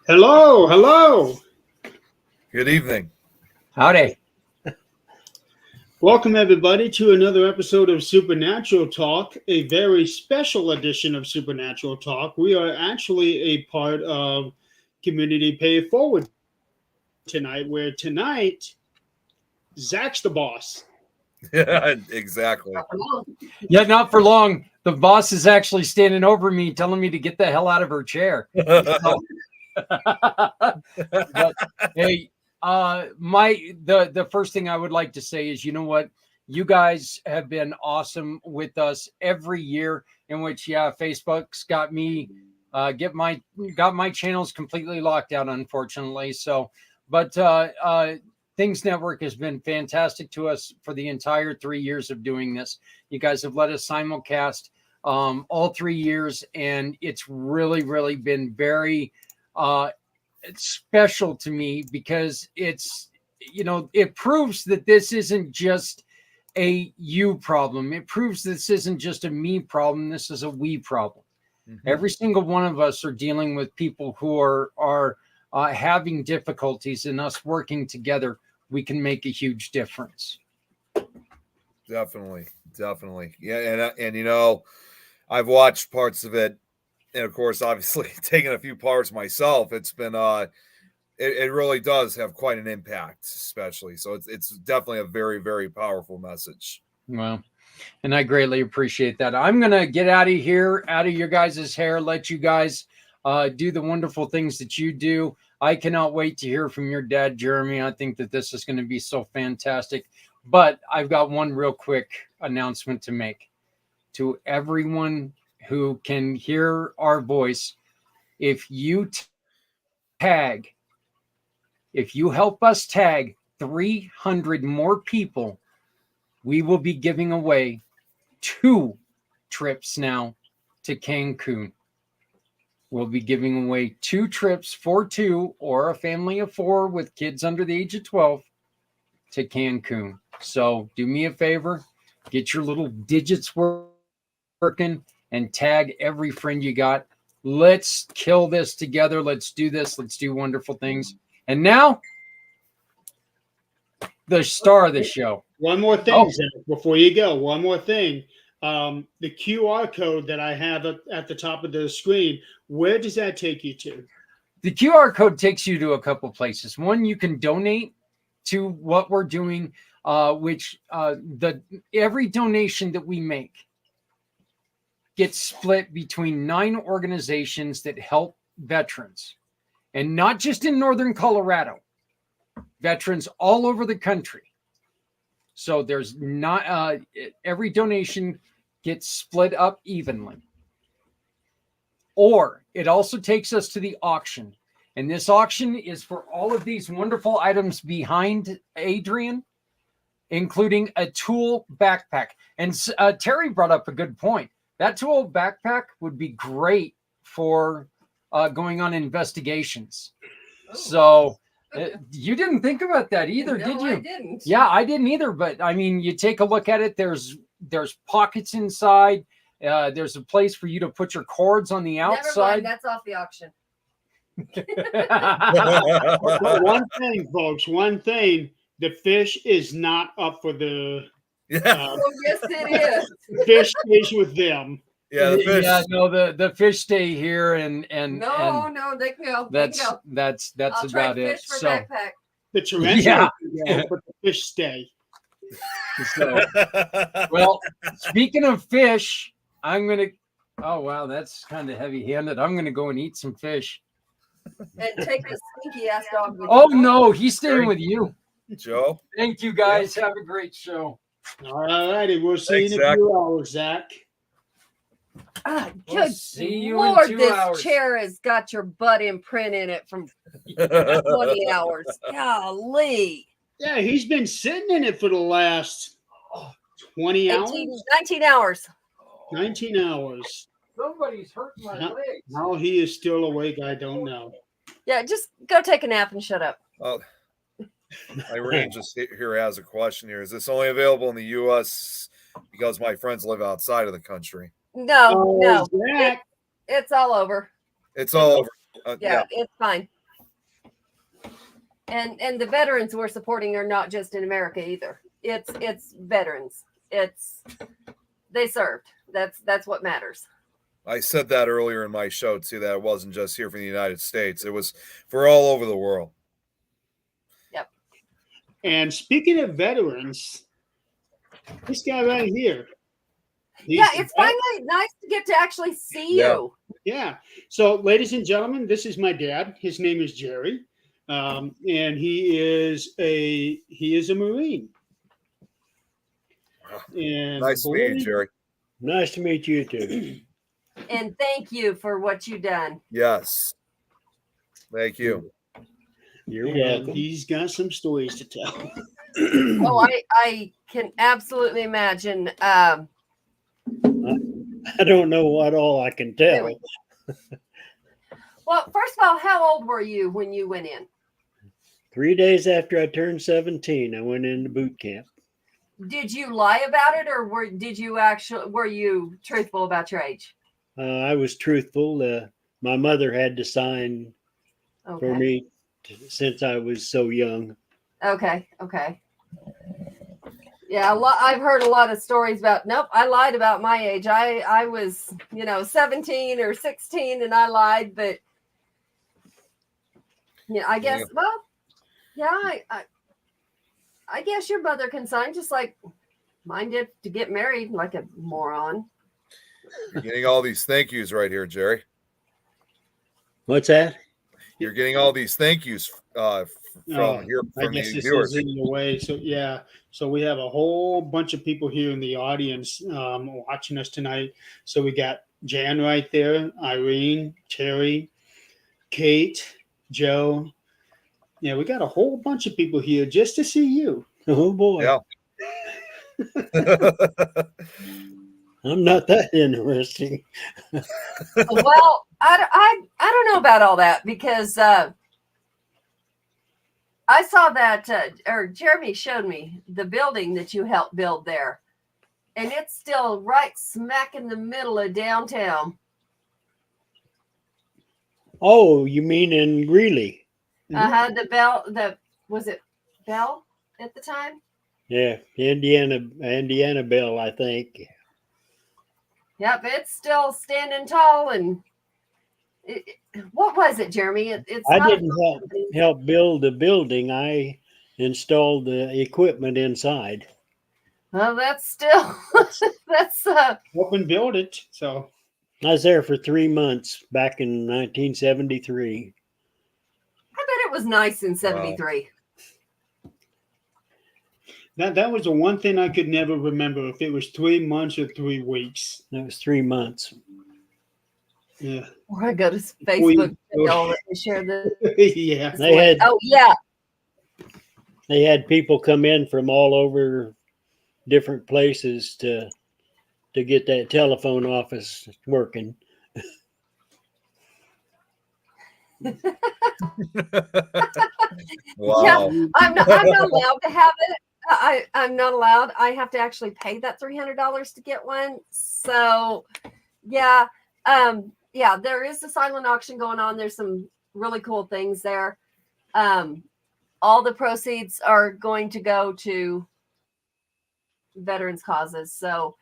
Hello, hello. Good evening. Howdy. Welcome, everybody, to another episode of Supernatural Talk, a very special edition of Supernatural Talk. We are actually a part of Community Pay It Forward tonight, where tonight, Zach's the boss. Yeah, exactly. Yeah, not for long. The boss is actually standing over me, telling me to get the hell out of her chair. So, but, hey, the first thing I would like to say is, you know what? You guys have been awesome with us every year. In which, Facebook's got me got my channels completely locked out, unfortunately. So, but Things Network has been fantastic to us for the entire 3 years of doing this. You guys have let us simulcast all 3 years, and it's really been very it's special to me because it proves that this isn't just a you problem. It proves this isn't just a me problem. This is a we problem. Mm-hmm. Every single one of us are dealing with people who are having difficulties, and us working together, we can make a huge difference. Definitely. Yeah, and I've watched parts of it, and of course, obviously, taking a few parts myself. It's been it really does have quite an impact, especially. So it's definitely a very powerful message. Well, and I greatly appreciate that. I'm gonna get out of here, out of your guys' hair, let you guys do the wonderful things that you do. I cannot wait to hear from your dad, Jeremy. I think that this is going to be so fantastic. But I've got one real quick announcement to make to everyone who can hear our voice. If you help us tag 300 more people, we will be giving away 2 trips now to Cancun. We'll be giving away 2 trips for 2 or a family of 4 with kids under the age of 12 to Cancun. So do me a favor, get your little digits working and tag every friend you got. Let's kill this together. Let's do this. Let's do wonderful things. And now, the star of the show. One more thing, Zach, before you go. One more thing. The QR code that I have at the top of the screen, where does that take you to? The QR code takes you to a couple places. One, you can donate to what we're doing, which every donation that we make gets split between 9 organizations that help veterans, and not just in Northern Colorado, veterans all over the country. So there's not every donation gets split up evenly. Or it also takes us to the auction. And this auction is for all of these wonderful items behind Adrian, including a tool backpack. And Terry brought up a good point. That tool backpack would be great for going on investigations. So you didn't think about that either, did you? I didn't. Yeah, I didn't either. But I mean, you take a look at it. There's pockets inside. There's a place for you to put your cords on the outside. Never mind, that's off the auction. But one thing, folks. One thing. The fish is not up for the. Oh, yes, it is. The fish stays with them. Yeah, the fish. Yeah, no, the fish stay here, and No, they can go. that's I'll about trade it. fish for So backpack. The tarantula, can go, but the fish stay. well, speaking of fish, I'm gonna. Oh wow, that's kind of heavy-handed. I'm gonna go and eat some fish. And take the stinky ass dog with Oh you. no, he's staying with you. Joe. Thank you guys. Have a great show. All righty, we'll see Thanks, you in a Zach. few hours, Zach. Ah, We'll good see you Lord, in 2 this hours. chair has got your butt imprint in it from 20 hours. Golly. Yeah, he's been sitting in it for the last 20 hours, 19 hours. 19 hours. Somebody's hurting my How- legs. How he is still awake, I don't know. Yeah, just go take a nap and shut up. Oh, Irene just here has a question here. Is this only available in the U.S. because my friends live outside of the country? No, Oh, no. Zach. It's all over. It's all over. Yeah, it's fine. And the veterans we're supporting are not just in America either. It's veterans. They served. That's what matters. I said that earlier in my show too, that it wasn't just here for the United States. It was for all over the world. Yep. And speaking of veterans, this guy right here. Yeah, it's finally nice to get to actually see you. Yeah. So, ladies and gentlemen, this is my dad. His name is Jerry, and he is a Marine. And Nice to meet you, Jerry. Nice to meet you too. And thank you for what you've done. Yes. Thank you. You're and welcome. he's got some stories to tell. Oh, I can absolutely imagine. I don't know what all I can tell. Really? Well, first of all, how old were you when you went in? 3 days after I turned 17, I went into boot camp. Did you lie about it, or were you truthful about your age? I was truthful. My mother had to sign for me since I was so young. Okay. Yeah, I've heard a lot of stories about, nope, I lied about my age. I was, 17 or 16 and I lied, but I guess, well, yeah, I guess your mother can sign just like mine did to get married, like a moron. You're getting all these thank yous right here, Jerry. What's that? You're getting all these thank yous from here I from guess the this viewers. is in your way. So yeah, so we have a whole bunch of people here in the audience watching us tonight. So we got Jan right there, Irene, Terry, Kate, Joe. Yeah, we got a whole bunch of people here just to see you. Oh boy. Yeah. I'm not that interesting. Well, I don't know about all that because I saw that, or Jeremy showed me the building that you helped build there, and it's still right smack in the middle of downtown. Oh, you mean in Greeley? Was it Bell at the time? Yeah, Indiana Bell, I think. Yep, it's still standing tall. And what was it, Jeremy? It's I not didn't help build the building. I installed the equipment inside. Well, that's still that's Help and build it. So I was there for 3 months back in 1973. I bet it was nice in 73. that was the one thing I could never remember if it was 3 months or 3 weeks. That was 3 months. Yeah. Or I go to Facebook and share this. Yeah. They had people come in from all over different places to get that telephone office working. Wow. Yeah, I'm not allowed to have it. I'm not allowed. I have to actually pay that $300 to get one. So, yeah, there is a silent auction going on. There's some really cool things there. All the proceeds are going to go to veterans causes. So,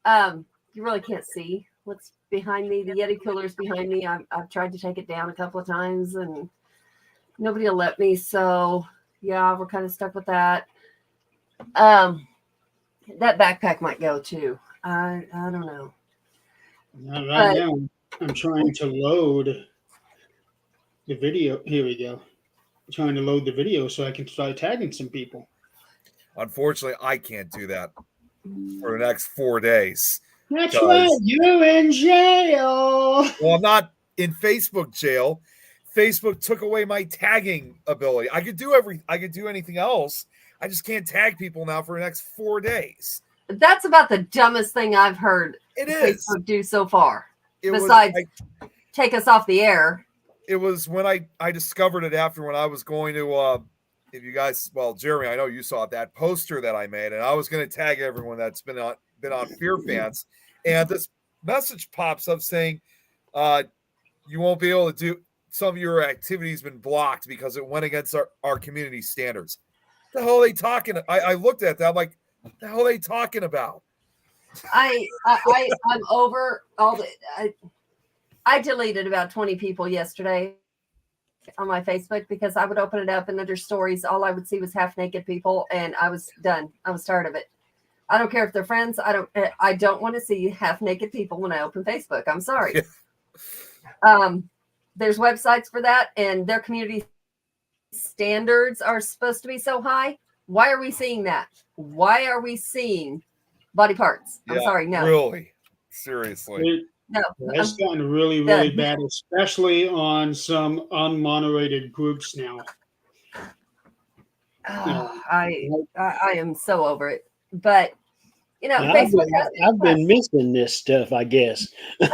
you really can't see what's behind me. The Yeti cooler's behind me. I've tried to take it down a couple of times and nobody will let me. So, yeah, we're kind of stuck with that. That backpack might go too. I don't know. Right now, I'm trying to load the video. Here we go. I'm trying to load the video so I can start tagging some people. Unfortunately, I can't do that for the next 4 days. That's right. You're in jail. Well, I'm not in Facebook jail. Facebook took away my tagging ability. I could do anything else. I just can't tag people now for the next 4 days. That's about the dumbest thing I've heard It is. Facebook do so far. It Besides was, take us off the air. it was when I discovered it after when I was going to if you guys, well, Jeremy, I know you saw that poster that I made, and I was going to tag everyone that's been on Fear Fans, and this message pops up saying, you won't be able to some of your activities been blocked because it went against our community standards. What the hell are they talking? I looked at that. I'm like, what the hell are they talking about? I'm over all the. I deleted about 20 people yesterday on my Facebook because I would open it up and under stories, all I would see was half naked people, and I was done. I was tired of it. I don't care if they're friends. I don't want to see half naked people when I open Facebook. I'm sorry. There's websites for that, and their community standards are supposed to be so high. Why are we seeing that? Why are we seeing body parts? I'm sorry. No. Really? Seriously. No. That's gotten really, really bad, especially on some unmoderated groups now. I am so over it. But Now, Facebook I've been missing this stuff, I guess. yeah,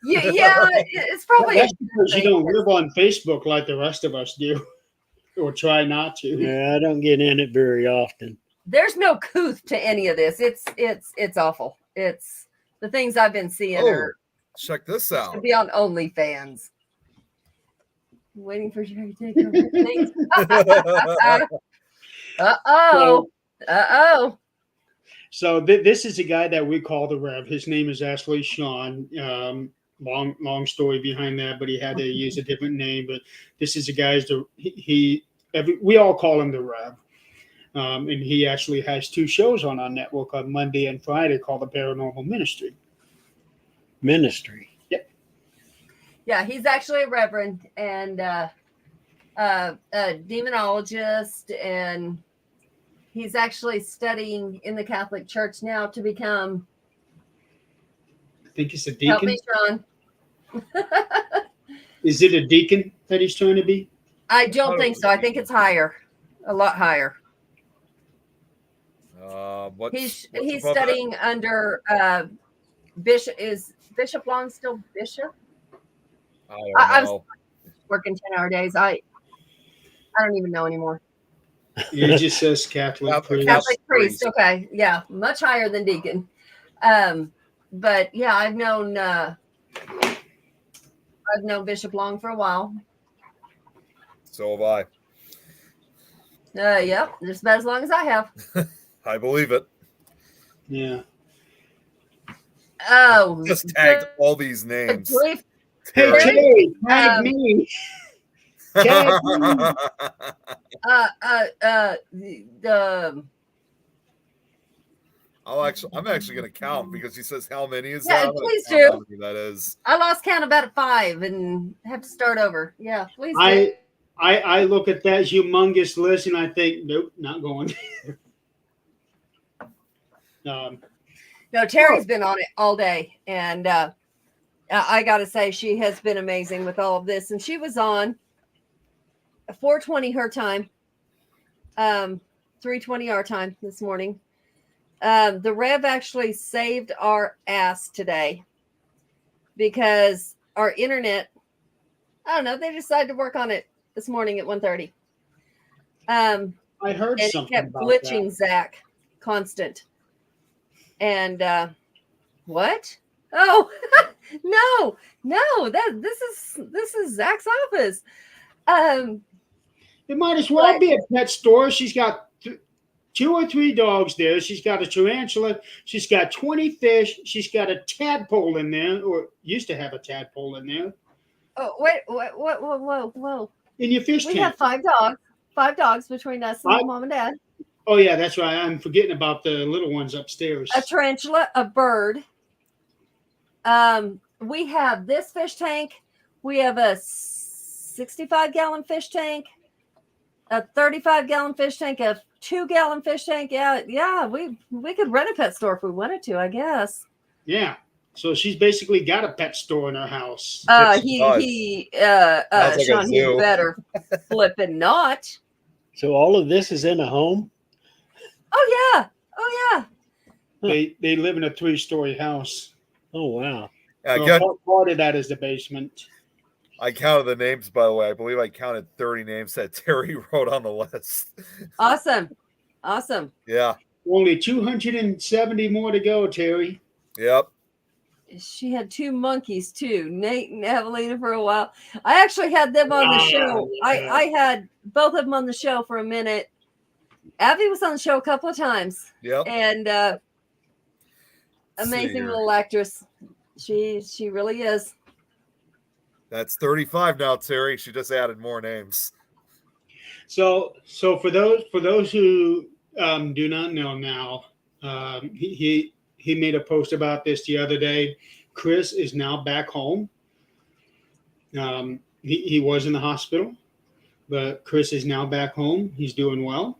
it's probably That's because you don't live on Facebook like the rest of us do, or try not to. Yeah, I don't get in it very often. there's no couth to any of this. It's awful. It's the things I've been seeing are Check this to out. be on OnlyFans. Waiting for Jerry to take over things. Uh-oh. So this is a guy that we call the Rev. His name is actually Sean. Long story behind that, but he had to use a different name. But this is a guy's we all call him the Rev. And he actually has 2 shows on our network on Monday and Friday called the Paranormal Ministry. Ministry. Yep. Yeah, he's actually a reverend and a demonologist, and he's actually studying in the Catholic Church now to become. I think it's a Help deacon. me, Sean. Is it a deacon that he's trying to be? I don't think so. I think it's higher, a lot higher. He's above studying under Bishop. Is Bishop Long still Bishop? that? I I was don't know. working 10-hour days. I don't even know anymore. It just says Catholic Catholic priest. Catholic priest. priest. Okay, yeah, much higher than deacon. But yeah, I've known Bishop Long for a while. So have I. Yep, just about as long as I have. I believe it. Yeah. Oh, Just tagged all these good names. grief. Hey, Terry. Terry, tag me. Tag me. The I'm actually going to count because he says how many is Yeah, that? I'm gonna please count do. how many that is. I lost count about at 5 and have to start over. Yeah, please. do. I look at that humongous list and I think, nope, not going. No, Terry's been on it all day, and I got to say she has been amazing with all of this. And she was on 4:20 her time, 3:20 our time this morning. The Rev actually saved our ass today because our internet, I don't know, they decided to work on it this morning at 1:30. I heard And it something kept about glitching, that. Zach, constant. And what? Oh no, this is Zach's office. It might as well be a pet store. She's got 2 or 3 dogs there. She's got a tarantula. She's got 20 fish. She's got a tadpole in there, or used to have a tadpole in there. Oh wait, whoa. In your fish We tank. have 5 dogs. 5 dogs between us and mom and dad. Oh yeah, that's right. I'm forgetting about the little ones upstairs. A tarantula, a bird. We have this fish tank. We have a 65-gallon fish tank, a 35-gallon fish tank, a 2-gallon fish tank. Yeah. We could rent a pet store if we wanted to, I guess. Yeah. So she's basically got a pet store in her house. Sounds Sean, like a he zoo. better flipping not. So all of this is in a home? Oh yeah. They live in a 3-story house. Oh, wow. So part of that is the basement. I counted the names, by the way. I believe I counted 30 names that Terry wrote on the list. Awesome. Yeah. Only 270 more to go, Terry. Yep. she had two monkeys too, Nate and Evelina, for a while. I actually had them on the show. Yeah. I had both of them on the show for a minute. Abby was on the show a couple of times, Yep. and Let's see amazing here. little actress. She really is. That's 35 now, Terry. She just added more names. So for those who do not know now, he made a post about this the other day. Chris is now back home. He was in the hospital, but Chris is now back home. He's doing well.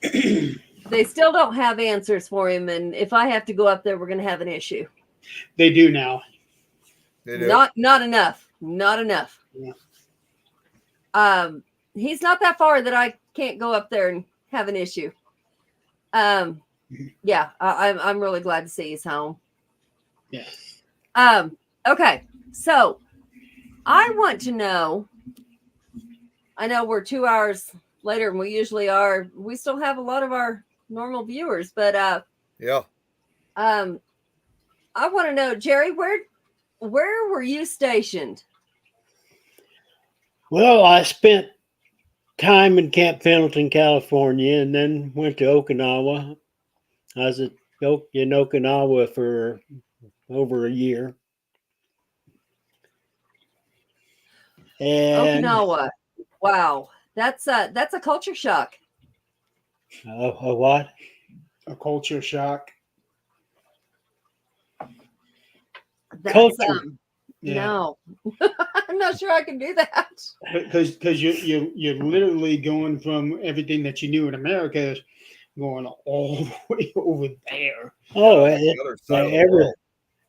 They still don't have answers for him, and if I have to go up there, we're going to have an issue. They do now. They do. Not enough. Not enough. Yeah. He's not that far that I can't go up there and have an issue. Yeah, I'm really glad to see he's home. Yeah. Okay, so I want to know. I know we're 2 hours later than we usually are. We still have a lot of our normal viewers, but Yeah. I want to know, Jerry, where were you stationed? Well, I spent time in Camp Pendleton, California, and then went to Okinawa. I was in Okinawa for over a year. And Okinawa. Wow, that's a culture shock. a what? A culture shock. That's, Culture. Yeah. No, I'm not sure I can do that. Because you're literally going from everything that you knew in America, going all the way over there. Oh, The other side of the world.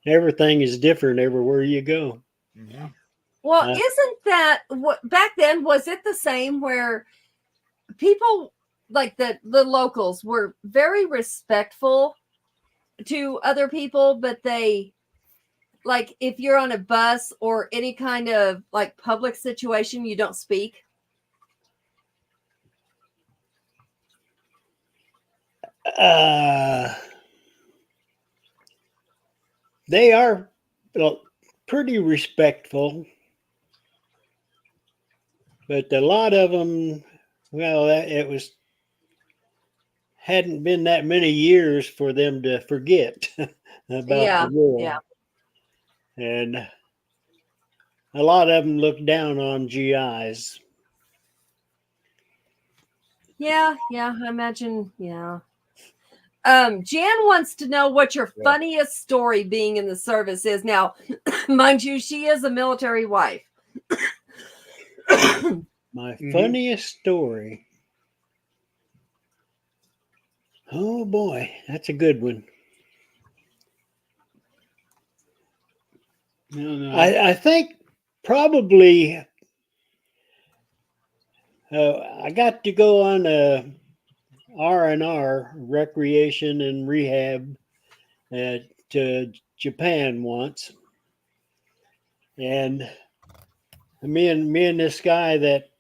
everything is different everywhere you go. Mhm. Well, isn't that what back then? Was it the same where people like the locals were very respectful to other people, but they like if you're on a bus or any kind of like public situation, you don't speak? They are pretty respectful, but a lot of them, well, hadn't been that many years for them to forget about Yeah, the war. yeah. And a lot of them look down on GIs. Yeah, I imagine. Yeah. Jan wants to know what your Yeah. funniest story being in the service is. Now, mind you, she is a military wife. My Mhm. funniest story. Oh boy, that's a good one. No. I think probably I got to go on a R&R, recreation and rehab, to Japan once, and me and this guy that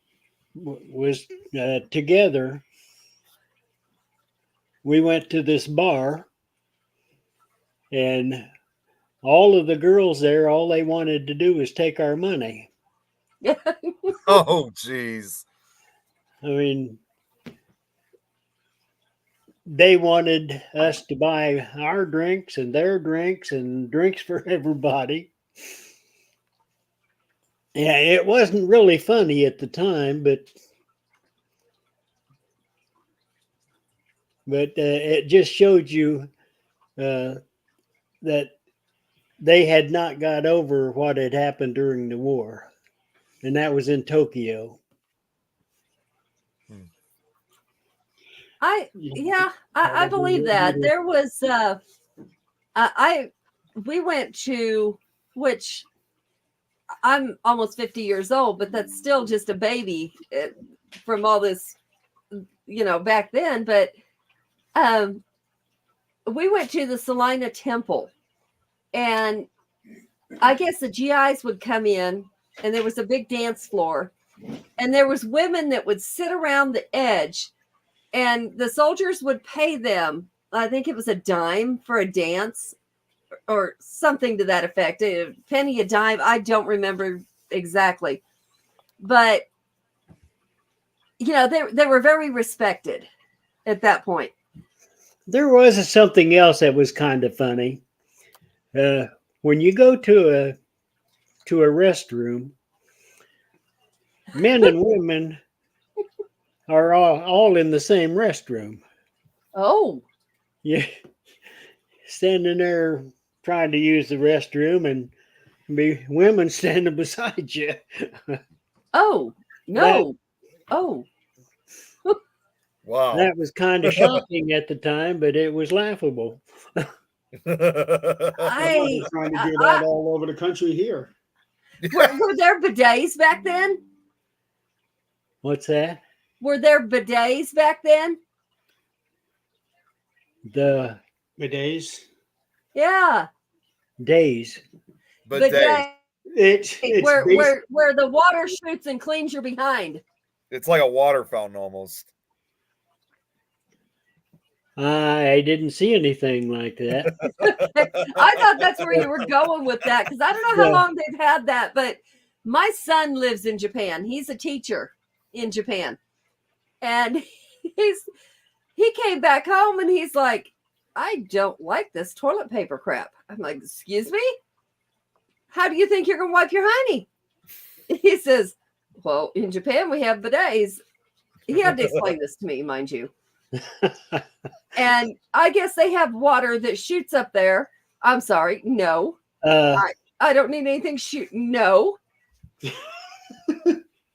was together, we went to this bar, and all of the girls there, all they wanted to do was take our money. Oh, geez. I mean, they wanted us to buy our drinks and their drinks and drinks for everybody. Yeah, it wasn't really funny at the time, but it just showed you that they had not got over what had happened during the war, and that was in Tokyo. I believe that. There was we went to, which I'm almost 50 years old, but that's still just a baby from all this, back then. But we went to the Salina Temple, and I guess the GIs would come in, and there was a big dance floor, and there was women that would sit around the edge, and the soldiers would pay them, I think it was a dime for a dance, or something to that effect. A penny a dime. I don't remember exactly, but they were very respected at that point. There was something else that was kind of funny. When you go to a restroom, men and women are all in the same restroom. Oh, Yeah, standing there trying to use the restroom, and be women standing beside you. oh, no. Oh, Wow. That was kind of shocking at the time, but it was laughable. I, They're trying to do I- that all over the country here. were there bidets back then? What's that? Were there bidets back then? The Bidets. Yeah. days. But Bidet, It's where the water shoots and cleans your behind. it's like a water fountain almost. I didn't see anything like that. I thought that's where you were going with that because I don't know how Yeah. long they've had that, but my son lives in Japan. He's a teacher in Japan. And he came back home and he's like, I don't like this toilet paper crap. I'm like, excuse me? How do you think you're going to wipe your hiney? He says, well, in Japan, we have bidets. He had to explain this to me, mind you. And I guess they have water that shoots up there. I'm sorry. No, I don't need anything shoot. No.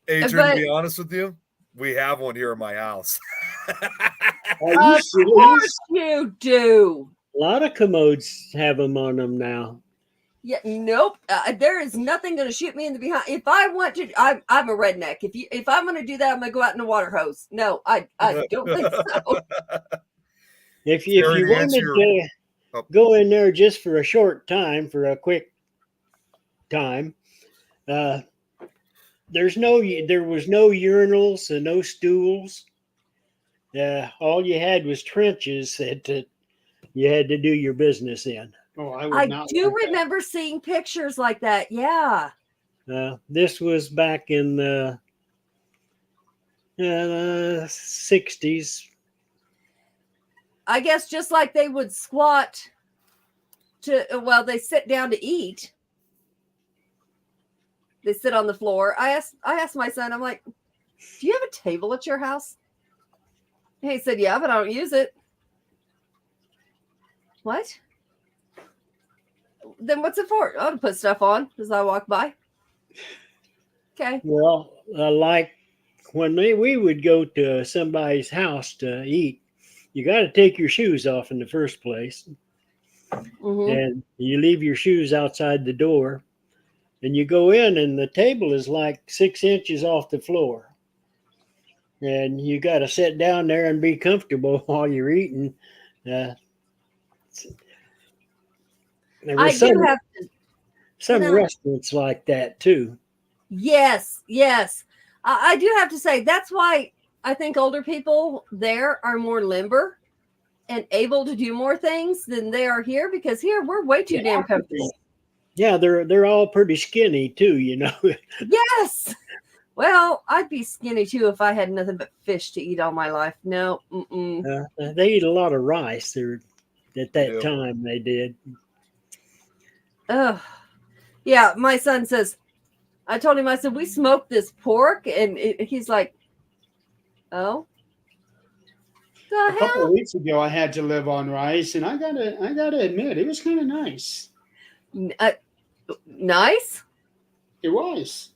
Adrian, But- to be honest with you, we have one here in my house. Are you Of serious? course you do. A lot of commodes have them on them now. Yeah, nope. There is nothing going to shoot me in the behind. If I want to, I'm a redneck. If I'm going to do that, I'm going to go out in a water hose. No, I don't think so. If Gary, you to answer wanted to Oh. go in there just for a short time, for a quick time, there was no urinals and no stools. All you had was trenches that you had to do your business in. Oh, I would I not. do want that. remember seeing pictures like that. Yeah. This was back in the 60s. I guess just like they would squat they sit down to eat. They sit on the floor. I asked my son, I'm like, do you have a table at your house? And he said, yeah, but I don't use it. What? Then what's it for? Oh, to put stuff on as I walk by. Okay. Well, like when we would go to somebody's house to eat, you got to take your shoes off in the first place. Mhm. And you leave your shoes outside the door, and you go in, and the table is like 6 inches off the floor. And you got to sit down there and be comfortable while you're eating. There I was do have to. some you know- restaurants like that too. Yes. I do have to say that's why I think older people there are more limber and able to do more things than they are here because here we're way too damn comfortable. Yeah, they're all pretty skinny too, you know. Yes. Well, I'd be skinny too if I had nothing but fish to eat all my life. No. Mm-mm. They eat a lot of rice. At that Yeah. time they did. Ugh. Yeah, my son says, I told him, I said, we smoked this pork. And he's like, oh, A the couple hell? of weeks ago, I had to live on rice, and I gotta admit, it was kind of nice. Nice. It was.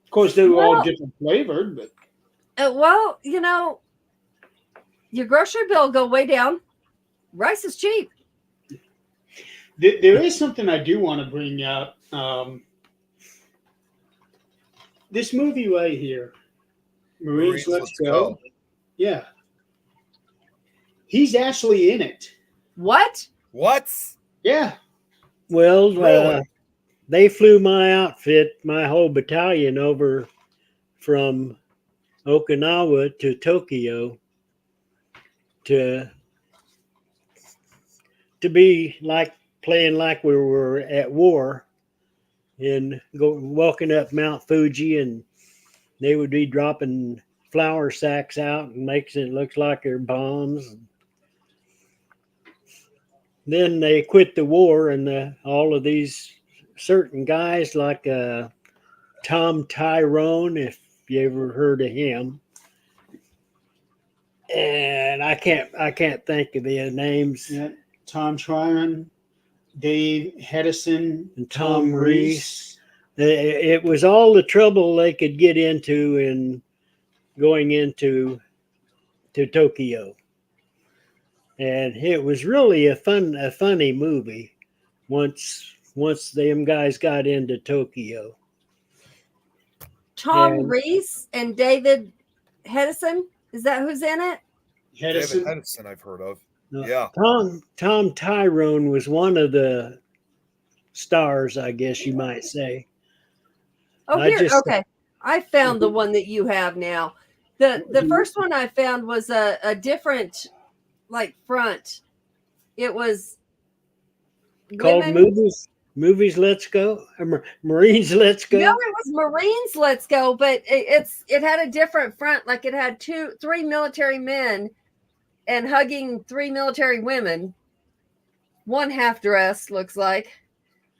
Of course, they were all Well- different flavored, but Well, your grocery bill go way down. Rice is cheap. there is something I do want to bring up. This movie right here, Marines, Let's Go. Yeah, he's actually in it. What? What? Yeah, Well, Really? they flew my whole battalion over from Okinawa to Tokyo to be like playing like we were at war and walking up Mount Fuji, and they would be dropping flour sacks out and makes it look like they're bombs. Then they quit the war, and all of these certain guys like Tom Tyrone, if you ever heard of him, and I can't think of the names. Yeah. Tom Tryon, Dave Hedison, And Tom Tom Reese. It was all the trouble they could get into in going into Tokyo, and it was really a funny movie once them guys got into Tokyo. Tom And- Reese and David Hedison. Is that who's in it? David Hedison. Henderson, I've heard of. No, Yeah. Tom Tyrone was one of the stars, I guess you might say. Oh, I here. just- Okay. I found the one that you have now. The first one I found was a different like front. It was Called women- movies Let's Go, Marines Let's Go. No, it was Marines Let's Go, but it had a different front. Like it had three military men and hugging three military women. One half dressed, looks like.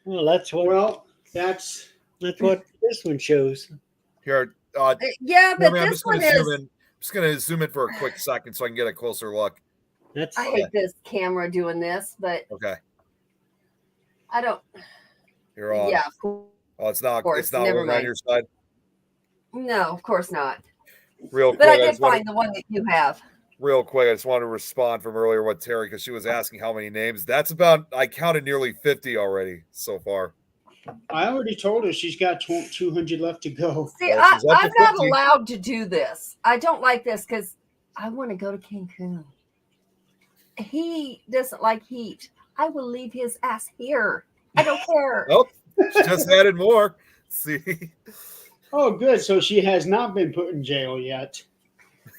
Well, that's what That's this one shows. Here, Yeah, but Jeremy, I'm this just going one to is. zoom in. I'm just going to zoom in for a quick second so I can get a closer look. That's I hate this camera doing this, but Okay. I don't. You're on. Yeah, Oh, it's not. course, It's not never working on mind. your side. no, of course not. Real quick. But I I did just wanna- find the one that you have. Real quick, I just want to respond from earlier what Terry, because she was asking how many names. That's about, I counted nearly 50 already so far. I already told her she's got 200 left to go. See, Well, she's up to I'm not 50. allowed to do this. I don't like this because I want to go to Cancun. He doesn't like heat. I will leave his ass here. I don't care. Oh, she just added more. See, Oh, good. So she has not been put in jail yet.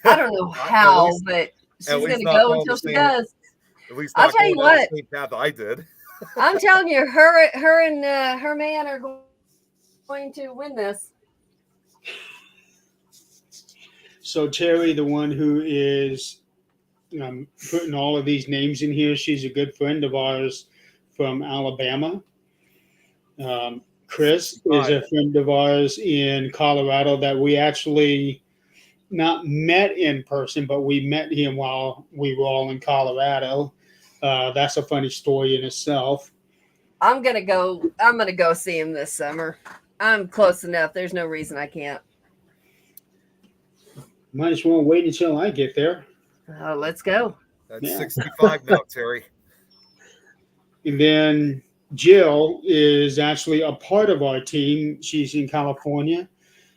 I don't know how, but she's at least going to not go going until the she same- does. at least I'll not tell you going down what. the same path I did. I'm telling you, her and her man are going to win this. So Terry, the one who is putting all of these names in here, she's a good friend of ours from Alabama. Chris is a friend of ours in Colorado that we actually not met in person, but we met him while we were all in Colorado. That's a funny story in itself. I'm gonna go see him this summer. I'm close enough. There's no reason I can't. Might as well wait until I get there. Let's go. That's Yeah. 65 now, Terry. And then Jill is actually a part of our team. She's in California.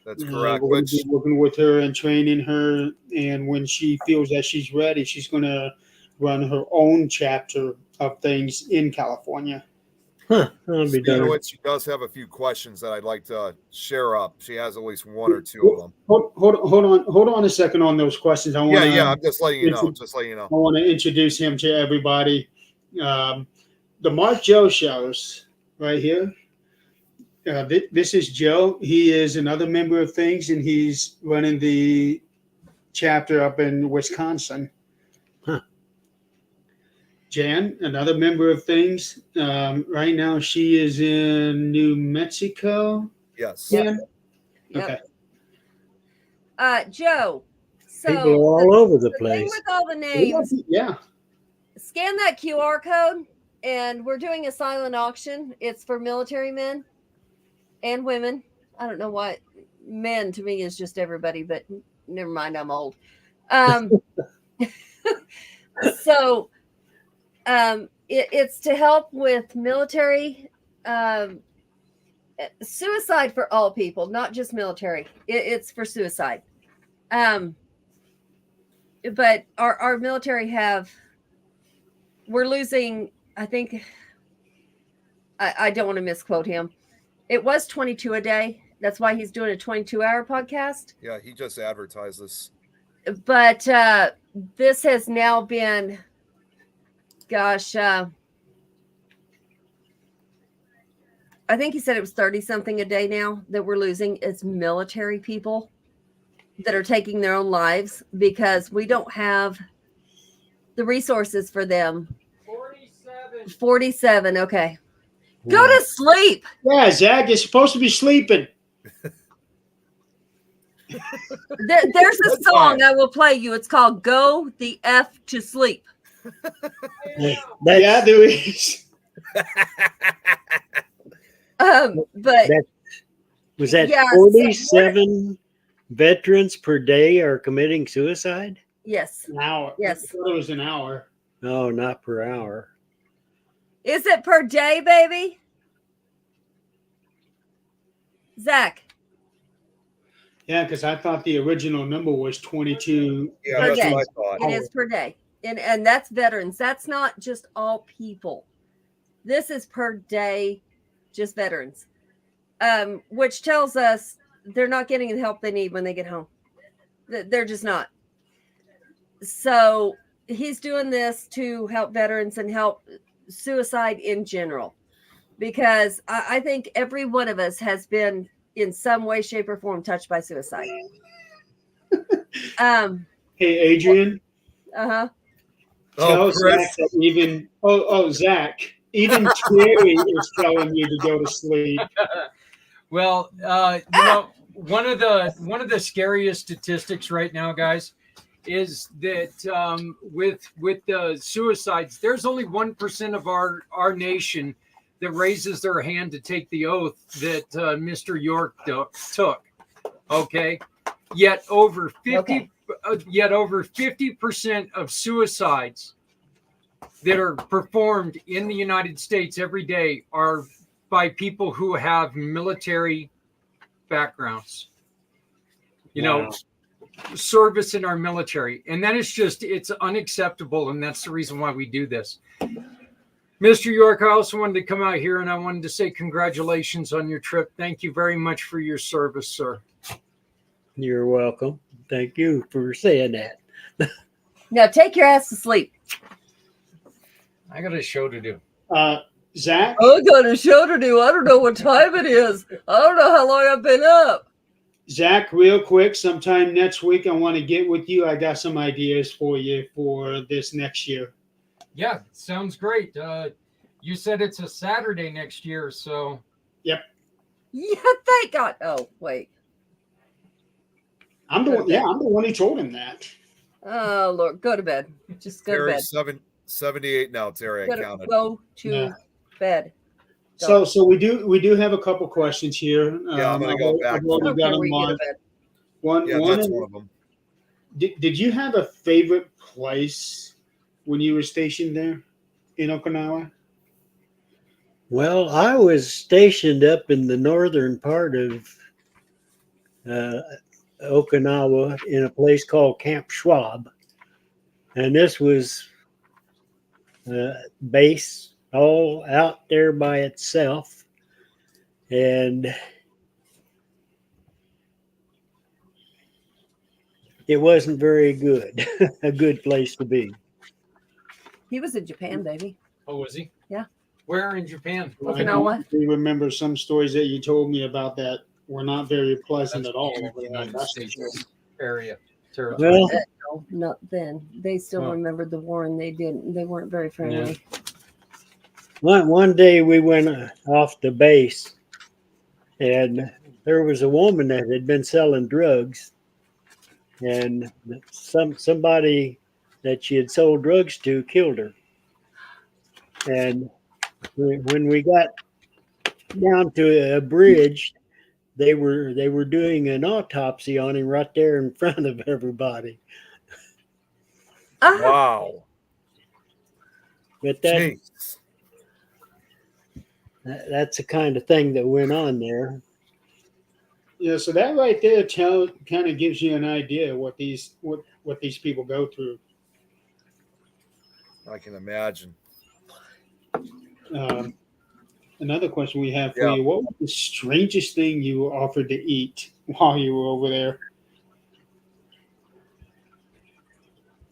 That's correct. We're going Which to be working with her and training her. And when she feels that she's ready, she's going to run her own chapter of things in California. I'll be you know darned. what? She does have a few questions that I'd like to share up. She has at least one or two of them. Hold on a second on those questions. I want Yeah. I'm just letting you know. it's- Just letting you know. I want to introduce him to everybody. The Mark Joe shows right here. This is Joe. He is another member of Things, and he's running the chapter up in Wisconsin. Huh. Jan, another member of Things. Right now, she is in New Mexico. Yes. Jan? Yep. Okay. Joe. So People are all over the thing place. with all the names, Yeah. scan that QR code, and we're doing a silent auction. It's for military men and women. I don't know what men to me is just everybody, but never mind. I'm old. So it's to help with military suicide for all people, not just military. It's for suicide. But our military we're losing, I think, I don't want to misquote him. It was 22 a day. That's why he's doing a 22-hour podcast. Yeah. He just advertised this. But this has now been, gosh, I think he said it was 30 something a day now that we're losing. It's military people that are taking their own lives because we don't have the resources for them. 47. Okay. Go Wow. to sleep. Yeah, Zach, you're supposed to be sleeping. There's a song I will play you. It's called Go the F to Sleep. That's, Yeah, there is. But was that Yeah, 47 veterans per day are committing suicide? yes. An hour. Yes. I thought it was an hour. No, not per hour. Is it per day, baby? Zach. Yeah, because I thought the original number was 22. Yeah, that's Okay. what I thought. It is per day. And that's veterans. That's not just all people. This is per day, just veterans. Which tells us they're not getting the help they need when they get home. They're just not. So he's doing this to help veterans and help suicide in general. Because I think every one of us has been in some way, shape, or form touched by suicide. Hey, Adrian. Uh-huh. Tell Oh, Chris. Zach that even Zach, even Terry is telling you to go to sleep. Well, one of the scariest statistics right now, guys, is that with the suicides, there's only 1% of our nation that raises their hand to take the oath that Mr. York took. Okay, yet over 50% of suicides that are performed in the United States every day are by people who have military backgrounds. Wow. Service in our military, and that is it's unacceptable, and that's the reason why we do this. Mr. York, I also wanted to come out here and I wanted to say congratulations on your trip. Thank you very much for your service, sir. You're welcome. Thank you for saying that. Now take your ass to sleep. I got a show to do. Zach, I got a show to do. I don't know what time it is. I don't know how long I've been up. Zach, real quick, sometime next week, I want to get with you. I got some ideas for you for this next year. Yeah, sounds great. You said it's a Saturday next year, so Yeah, thank God. Oh, wait. I'm the one who told him that. Oh, Lord. Go to bed. Just go to bed. Terry's 78 now, Terry. I Go counted. to bed. So we do have a couple questions here. Yeah, I'm gonna go back. I've already got them you go to on. bed. One, Yeah, one that's is- one of them. Did you have a favorite place when you were stationed there in Okinawa? Well, I was stationed up in the northern part of Okinawa in a place called Camp Schwab. And this was base all out there by itself. And it wasn't very good, a good place to be. He was in Japan, baby. oh, was he? Yeah. Where in Japan? Okinawa. I do remember some stories that you told me about that were not very pleasant That's at all. in the over there. United That's for States sure. area. Territory. Well, No, not then. They still Oh. remembered the war, and they didn't. They weren't very friendly. one day we went off the base, and there was a woman that had been selling drugs, and somebody that she had sold drugs to killed her. And when we got down to a bridge, they were doing an autopsy on him right there in front of everybody. Ah, Wow. But Jeez. that's the kind of thing that went on there. Yeah, so that right there kind of gives you an idea what these people go through. I can imagine. Another question we have for Yeah. you: what was the strangest thing you were offered to eat while you were over there?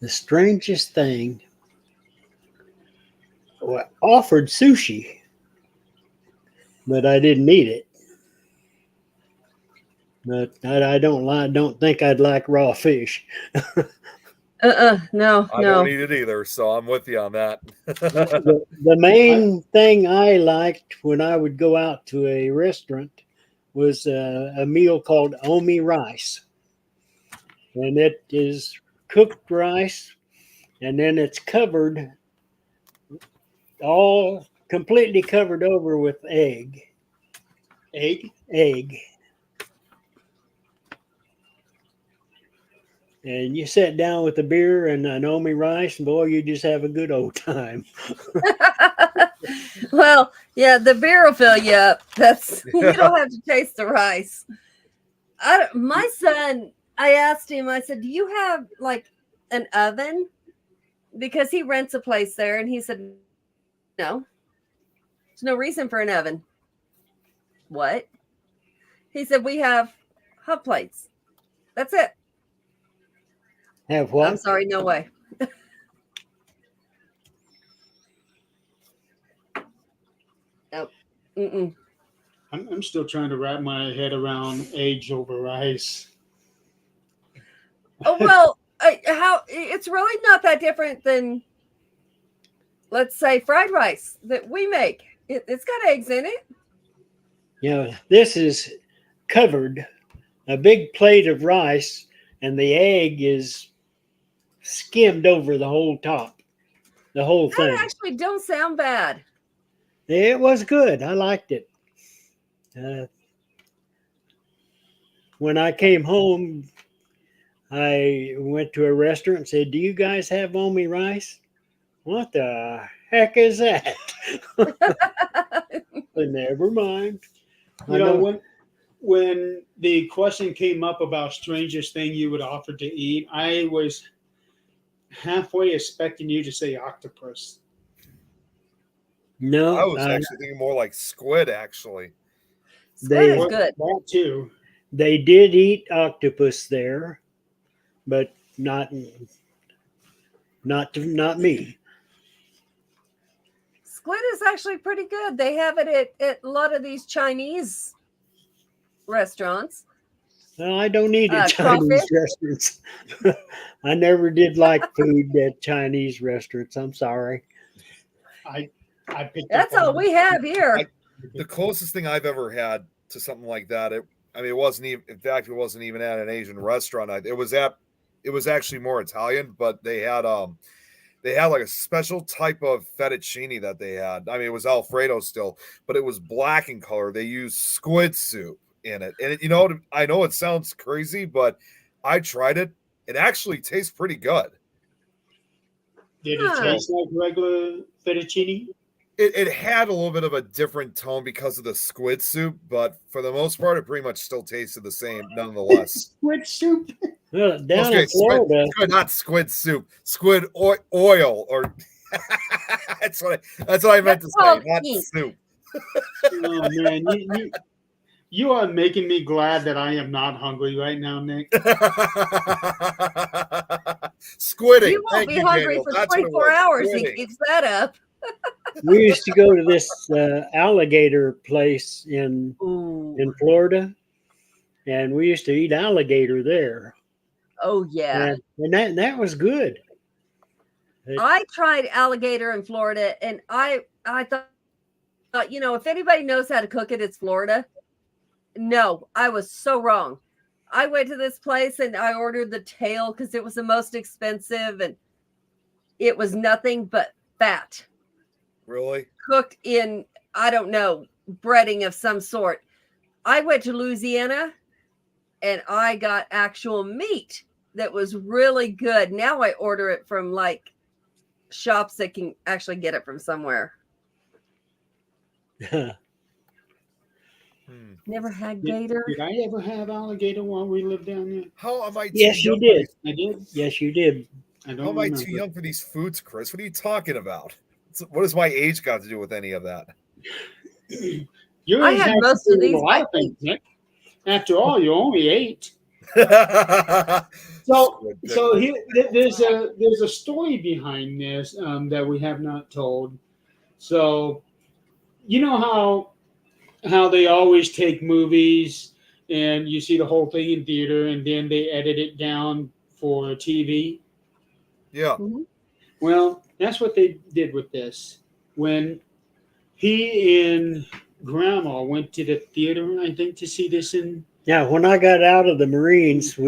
The strangest thing, offered sushi. but I didn't eat it. But I don't think I'd like raw fish. No, I don't eat it either, so I'm with you on that. The main thing I liked when I would go out to a restaurant was a meal called Omi rice. And it is cooked rice, and then it's covered, all completely covered over with egg. Egg. And you sit down with a beer and an Omi rice, and boy, you just have a good old time. Well, yeah, the beer will fill you up. That's you don't have to taste the rice. My son, I asked him, I said, do you have like an oven? Because he rents a place there, and he said, no, there's no reason for an oven. What? He said, we have hot plates. That's it. Have what? I'm sorry, no way. Nope. Mm-mm. I'm still trying to wrap my head around eggs over rice. Oh, well, how it's really not that different than, let's say, fried rice that we make. It's got eggs in it. This is covered, a big plate of rice, and the egg is skimmed over the whole top, the whole thing. That actually don't sound bad. It was good. I liked it. When I came home, I went to a restaurant and said, do you guys have Omi rice? What the heck is that? But never mind. You know, when the question came up about strangest thing you would offer to eat, I was halfway expecting you to say octopus. No, I was actually thinking more like squid, actually. Squid is good. That too. They did eat octopus there, but not me. Squid is actually pretty good. They have it at a lot of these Chinese restaurants. No, I don't eat at Chinese crawfish? restaurants. I never did like food at Chinese restaurants. I'm sorry. I picked That's up all on we have here. The closest thing I've ever had to something like that, it wasn't even. In fact, it wasn't even at an Asian restaurant. It was actually more Italian, but they had like a special type of fettuccine that they had. I mean, it was Alfredo still, but it was black in color. They used squid soup in it, and I know it sounds crazy, but I tried it. It actually tastes pretty good. Did it taste like regular fettuccine? It had a little bit of a different tone because of the squid soup, but for the most part, it pretty much still tasted the same, nonetheless. Squid soup? Well, down in Florida, not squid soup, squid oil, or that's what I meant to say, not soup. Oh man, you are making me glad that I am not hungry right now, Nick. Squidding. You won't be hungry for 24 hours. He keeps that up. we used to go to this alligator place in Florida, and we used to eat alligator there. Oh yeah, and that was good. I tried alligator in Florida, and I thought, if anybody knows how to cook it, it's Florida. No, I was so wrong. I went to this place and I ordered the tail because it was the most expensive, and it was nothing but fat. Really? Cooked in, I don't know, breading of some sort. I went to Louisiana and I got actual meat that was really good. Now I order it from like shops that can actually get it from somewhere. Never had gator. Did I ever have alligator while we lived down there? How am I? Yes, you did. I did. Yes, you did. I don't How am I remember. too young for these foods, Chris? What are you talking about? What does my age got to do with any of that? You I had most of these a lot of things, Nick. After all, you only 8. So here, there's a story behind this that we have not told. So, you know how how they always take movies and you see the whole thing in theater and then they edit it down for TV. Yeah. Well, that's what they did with this. When he and Grandma went to the theater, I think, to see this in. Now, when I got out of the Marines,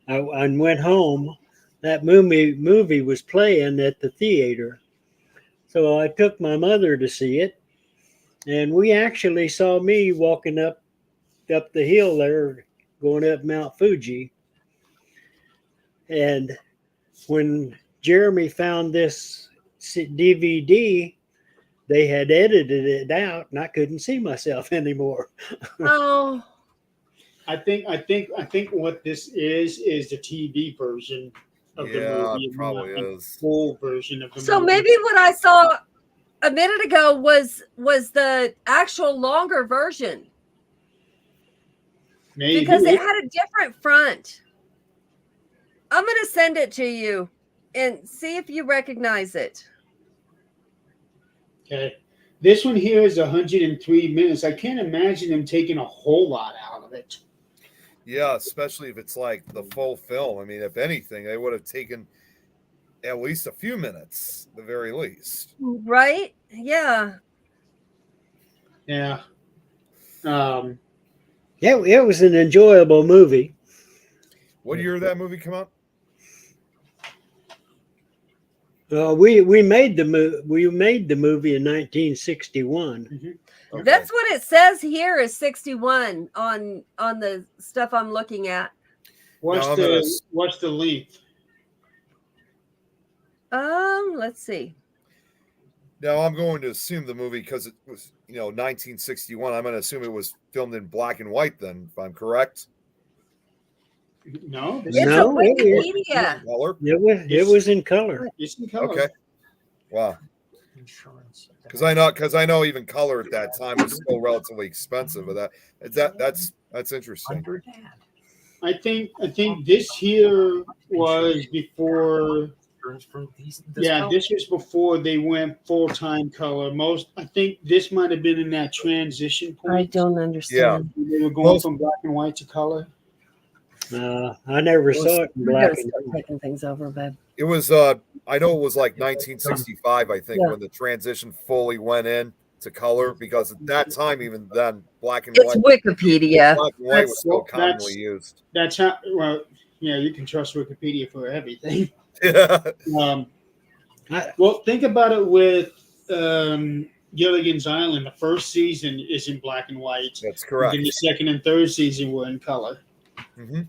I went home. That movie was playing at the theater, so I took my mother to see it, and we actually saw me walking up the hill there, going up Mount Fuji. And when Jeremy found this DVD, they had edited it out, and I couldn't see myself anymore. Oh, I think what this is the TV version of the Yeah, movie, it probably not the is. full version of the so movie. maybe what I saw a minute ago was the actual longer version Maybe because it had a different front. I'm going to send it to you and see if you recognize it. Okay. This one here is 103 minutes. I can't imagine them taking a whole lot out of it. Yeah, especially if it's like the full film. I mean, if anything, they would have taken at least a few minutes, the very least. Right? Yeah. Yeah. It was an enjoyable movie. What year did that movie come out? We made the movie in 1961. Okay. That's what it says here is 61 on the stuff I'm looking at. What's No, I'm the length? Let's see. Now I'm going to assume the movie, because it was 1961. I'm going to assume it was filmed in black and white. Then, if I'm correct. No, It's No, a it was- Wikipedia. Color. It was in color. it's in color. Okay. Wow. Because I know even color at that time was still relatively expensive. But that's interesting. I think this here was before. Yeah, this was before they went full-time color. I think this might have been in that transition point. I don't understand. They were going from black and white to color. I never saw it in We're black gonna and start white. taking things over, babe. It was I know it was like 1965, I think, Yeah. when the transition fully went in to color, because at that time, even then, black and It's white Wikipedia. black and white was still That's- commonly used. That's how. Well, yeah, you can trust Wikipedia for everything. Well, think about it with Gilligan's Island. The first season is in black and white. That's correct. And then the second and third season were in color. Hmm.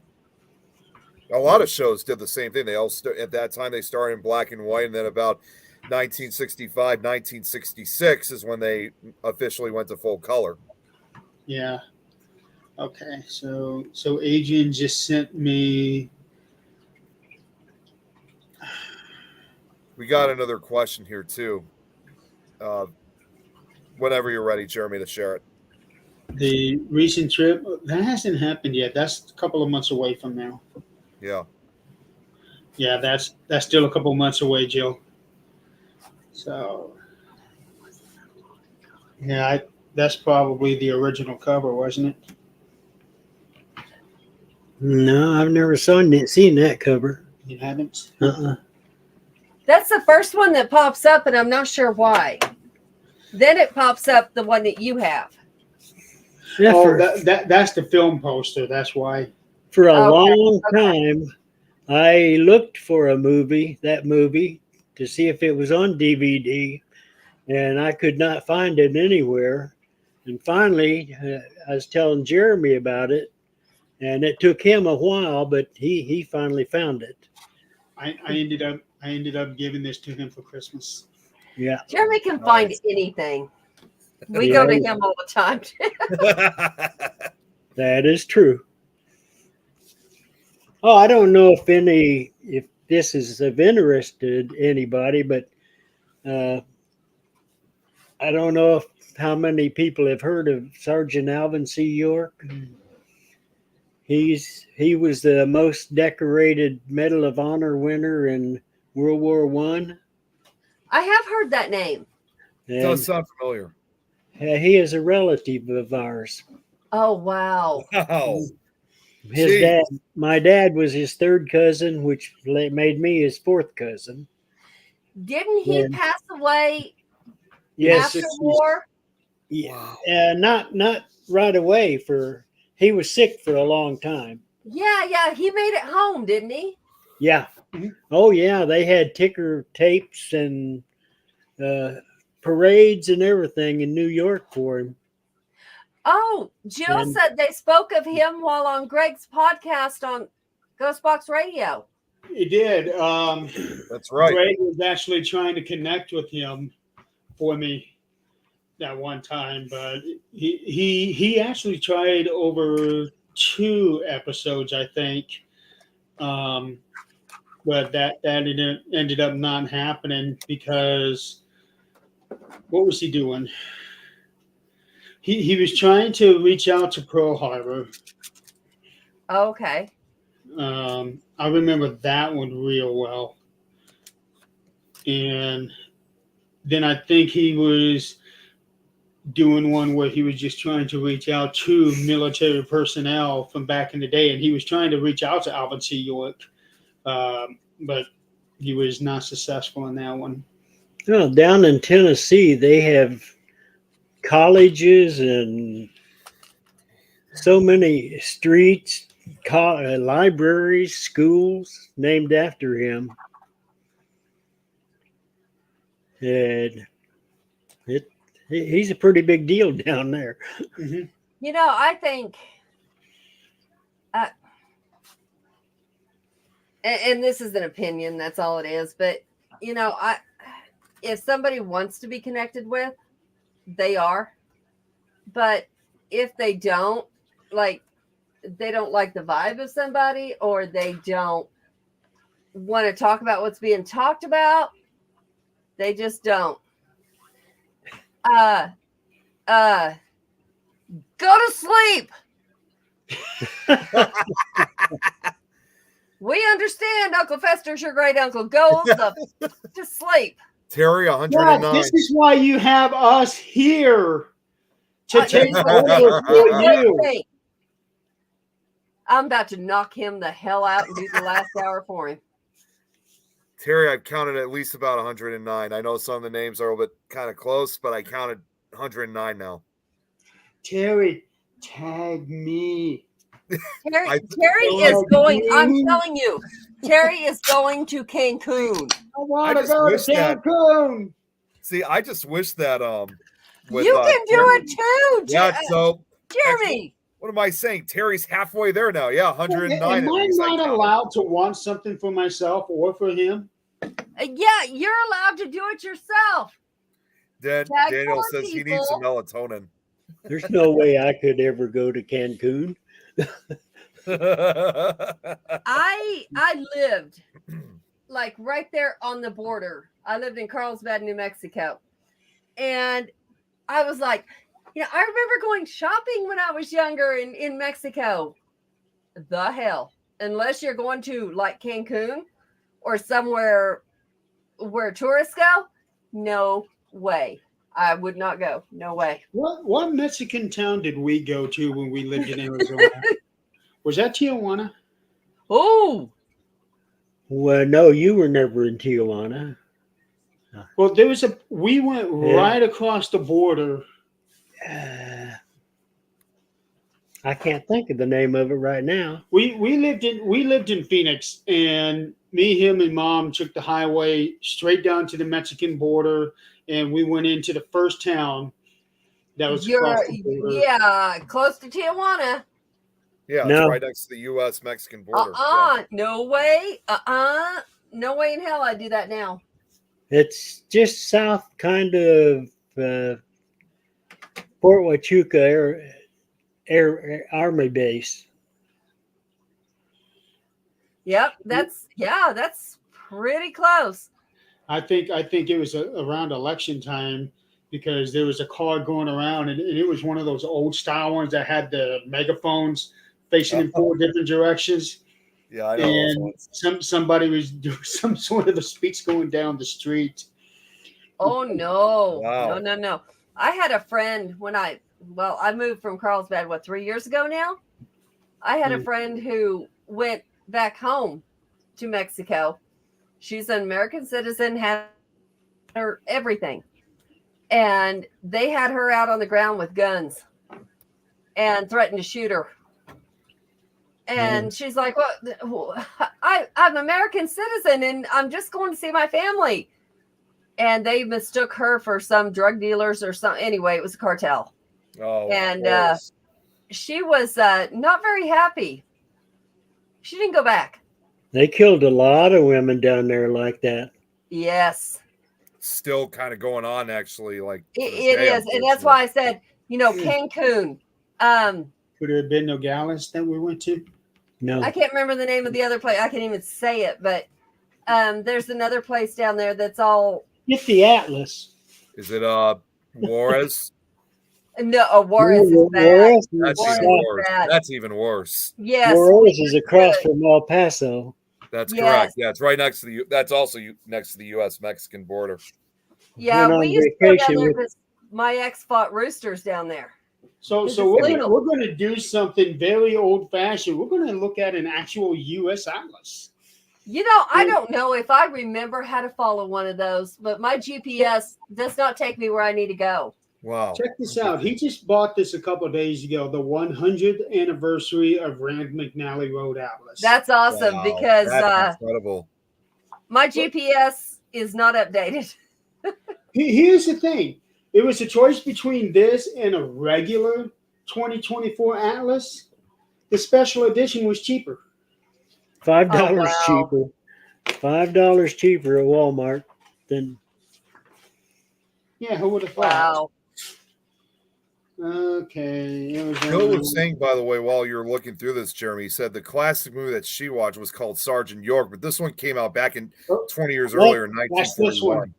A lot of shows did the same thing. They all at that time they started in black and white, and then about 1965, 1966 is when they officially went to full color. Yeah. Okay. So Adrian just sent me. We got another question here too. Whenever you're ready, Jeremy, to share it. The recent trip that hasn't happened yet. That's a couple of months away from now. Yeah. Yeah, that's still a couple of months away, Jill. So, yeah, that's probably the original cover, wasn't it? No, I've never seen that cover. You haven't? That's the first one that pops up, and I'm not sure why. Then it pops up the one that you have. Yeah, Oh, that's the film poster. That's why. for a Okay, long time, I looked for that movie, to see if it was on DVD, and I could not find it anywhere. And finally, I was telling Jeremy about it, and it took him a while, but he finally found it. I ended up giving this to him for Christmas. Yeah. Jeremy can find anything. We go to him all the time. That is true. Oh, I don't know if this is of interest to anybody, but I don't know how many people have heard of Sergeant Alvin C. York. He was the most decorated Medal of Honor winner in World War I. I have heard that name. It does sound familiar. He is a relative of ours. Oh wow. Wow. His Jeez. dad, my dad was his third cousin, which made me his fourth cousin. Didn't he Yeah. pass away Yes, after war? yeah, not right away. He was sick for a long time. Yeah. He made it home, didn't he? Yeah. Mhm. Oh yeah, they had ticker tapes and parades and everything in New York for him. Oh, Jill And- said they spoke of him while on Greg's podcast on Ghostbox Radio. He did. That's right. Greg was actually trying to connect with him for me that one time, but he actually tried over 2 episodes, I think. But that ended up not happening because what was he doing? He was trying to reach out to Pearl Harbor. Okay. I remember that one real well. And then I think he was doing one where he was just trying to reach out to military personnel from back in the day, and he was trying to reach out to Alvin C. York, but he was not successful in that one. Well, down in Tennessee, they have colleges and so many streets, libraries, schools named after him. And he's a pretty big deal down there. Mhm. You know, I think, and this is an opinion, that's all it is. But you know, if somebody wants to be connected with, they are. But if they don't, like, they don't like the vibe of somebody, or they don't want to talk about what's being talked about, they just don't. Go to sleep. We understand, Uncle Fester's your great uncle. Go to sleep. Terry, Yeah, 109. this is why you have us here to Uh, take yeah. over for you. Wait. I'm about to knock him the hell out and do the last hour for him. Terry, I've counted at least about 109. I know some of the names are a bit kind of close, but I counted 109 now. Terry, tag me. Terry I- is going, I'm telling you, Terry is going to Cancun. I want I to just go to wish that- Cancun. See, I just wish that with, You can do Terry- it too, Yeah, so Jeremy. what am I saying? Terry's halfway there now. Yeah, 109. Am at I least not counted. allowed to want something for myself or for him? Yeah, you're allowed to do it yourself. Then Tag Daniel more says he needs some people. melatonin. There's no way I could ever go to Cancun. I lived like right there on the border. I lived in Carlsbad, New Mexico. And I was like, you know, I remember going shopping when I was younger in Mexico. The hell. Unless you're going to like Cancun or somewhere where tourists go, no way. I would not go. No way. What Mexican town did we go to when we lived in Arizona? Was that Tijuana? Oh, Well, no, you were never in Tijuana. Well, we went right across the border. I can't think of the name of it right now. We lived in Phoenix, and me, him, and Mom took the highway straight down to the Mexican border, and we went into the first town that was across the border. yeah, close to Tijuana. Yeah, it's No. right next to the U.S.-Mexican border. Yeah. No way. No way in hell I'd do that now. It's just south, kind of Fort Huachuca Air Army Base. Yep, that's pretty close. I think it was around election time because there was a car going around, and it was one of those old style ones that had the megaphones facing in 4 different directions. Yeah, I know those And ones. somebody was doing some sort of a speech going down the street. Oh no. Wow. No. I had a friend when I moved from Carlsbad, 3 years ago now. I had a friend who went back home to Mexico. She's an American citizen, had her everything. And they had her out on the ground with guns and threatened to shoot her. And she's like, well, I'm an American citizen and I'm just going to see my family. And they mistook her for some drug dealers or something. Anyway, it was a cartel. Oh, And she was not very happy. She didn't go back. They killed a lot of women down there like that. Yes. still kind of going on, actually. Like It is. And that's why I said, Cancun. Could there have been Nogales that we went to? No. I can't remember the name of the other place. I can't even say it, but there's another place down there that's all. Get the Atlas. Is it Juarez? No, Juarez is bad. Juarez That's Juarez even is worse. bad. That's even worse. Yes. Juarez is across from El Paso. That's Yes. correct. Yeah, it's right next to the. That's also next to the U.S.-Mexican border. Yeah, Went on we used to go down vacation there with- because my ex fought roosters down there. So This so is we're legal. going to do something very old fashioned. We're going to look at an actual U.S. atlas. I don't know if I remember how to follow one of those, but my GPS does not take me where I need to go. Wow. Check this out. He just bought this a couple of days ago, the 100th anniversary of Rand McNally Road Atlas. That's awesome Wow, because that's incredible. my GPS is not updated. Here's the thing. It was a choice between this and a regular 2024 Atlas. The special edition was cheaper. $5 wow. cheaper. $5 cheaper at Walmart than Yeah, who would have thought? Wow. Okay. It was Bill was saying, by the way, while you're looking through this, Jeremy, he said the classic movie that she watched was called Sergeant York, but this one came out back in 20 years Well, earlier in that's this 1941. one.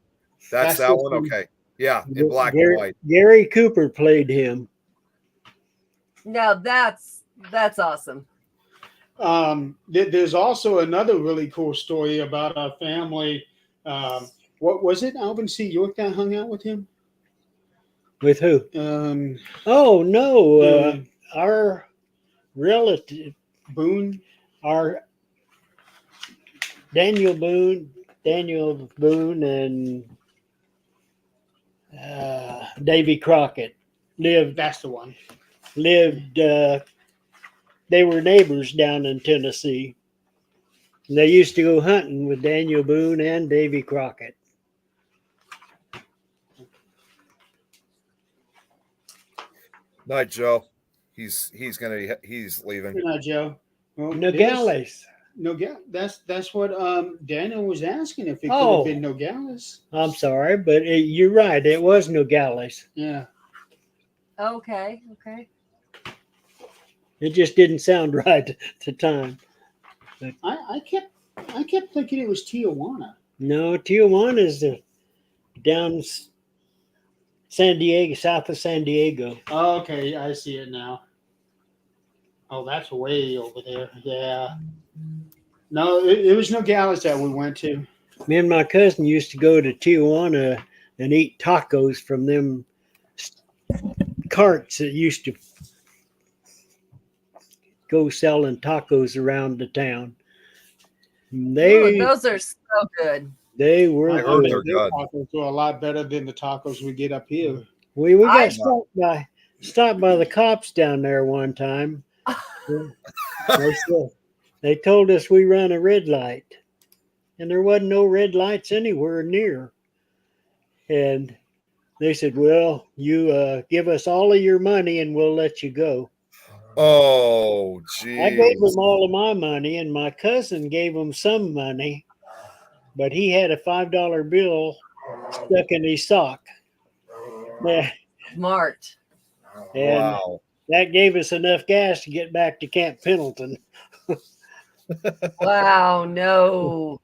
That's That's that this one? one. Okay. Yeah, in black Gary, and white. Gary Cooper played him. Now that's awesome. There's also another really cool story about our family. What was it? Alvin C. York that hung out with him? With who? Oh no, our relative Boone. our Daniel Boone, and Davy Crockett lived. That's the one. They were neighbors down in Tennessee. And they used to go hunting with Daniel Boone and Davy Crockett. Night, Joe. He's leaving. Good night, Joe. Well, Nogales. That's what Daniel was asking if it could Oh. have been Nogales. I'm sorry, but you're right. It was Nogales. Yeah. Okay. It just didn't sound right at the time. I kept thinking it was Tijuana. No, Tijuana is down San Diego, south of San Diego. Oh, okay, I see it now. Oh, that's way over there. Yeah. No, it was Nogales that we went to. Me and my cousin used to go to Tijuana and eat tacos from them carts that used to go selling tacos around the town. Ooh, those are so good. They were I heard good. they're good. Tacos were a lot better than the tacos we get up here. We I- got stopped by the cops down there one time. They told us we run a red light, and there wasn't no red lights anywhere near. And they said, "Well, you give us all of your money, and we'll let you go." Oh, geez. I gave them all of my money, and my cousin gave them some money, but he had a $5 bill stuck in his sock. Yeah, Smart. and Wow. that gave us enough gas to get back to Camp Pendleton. Wow. No.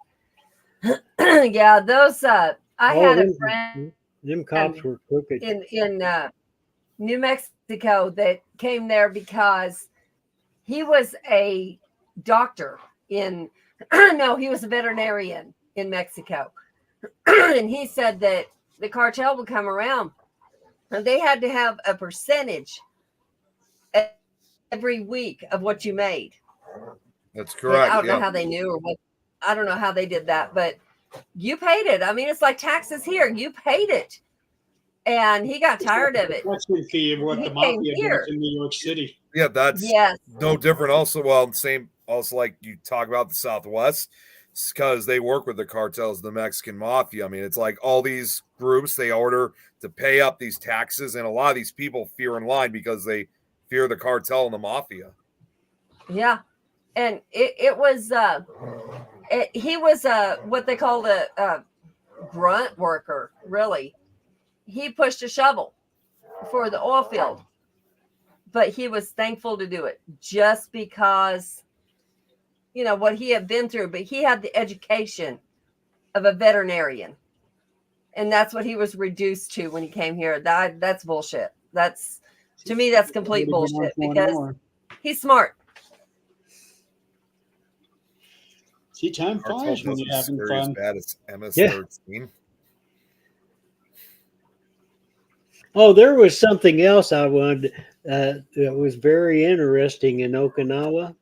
Yeah. Those. I had a friend Them cops were crooked. in New Mexico that came there because he was a doctor in no, he was a veterinarian in Mexico. And he said that the cartel would come around And they had to have a percentage every week of what you made. That's I correct. don't know Yeah. how they knew or what. I don't know how they did that, but you paid it. I mean, it's like taxes here. You paid it. And he got tired of it. That's the fee of what He the came mafia here. does in New York City. Yeah, that's Yes. no different. Also, well, same. Also, like you talk about the Southwest, because they work with the cartels, the Mexican mafia. I mean, it's like all these groups they order to pay up these taxes, and a lot of these people fear in line because they fear the cartel and the mafia. Yeah. And it was he was what they called a grunt worker, really. He pushed a shovel for the oil field, but he was thankful to do it just because, you know, what he had been through. But he had the education of a veterinarian, and that's what he was reduced to when he came here. That's bullshit. That's, to me, that's complete bullshit because he's smart. See, time Cartel flies when doesn't you're having scare you as fun. bad as MS-13. Oh, there was something else I wanted that was very interesting in Okinawa.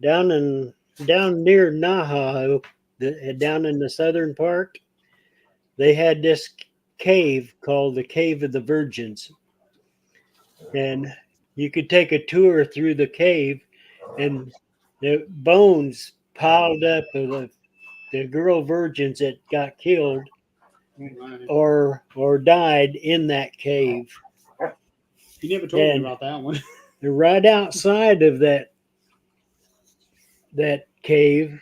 Down near Naha, down in the southern part, they had this cave called the Cave of the Virgins. And you could take a tour through the cave, and the bones piled up of the girl virgins that got killed or died in that cave. You never told me And about that one. right outside of that cave,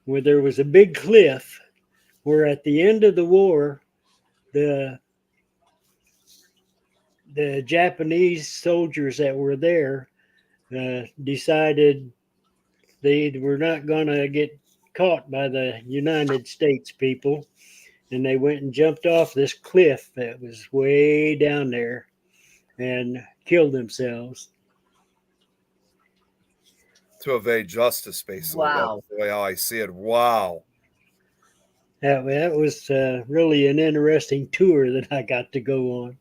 where there was a big cliff, where at the end of the war, the Japanese soldiers that were there decided they were not going to get caught by the United States people, and they went and jumped off this cliff that was way down there and killed themselves. To evade justice, basically. Wow. That's the way how I see it. Wow. That was really an interesting tour that I got to go on.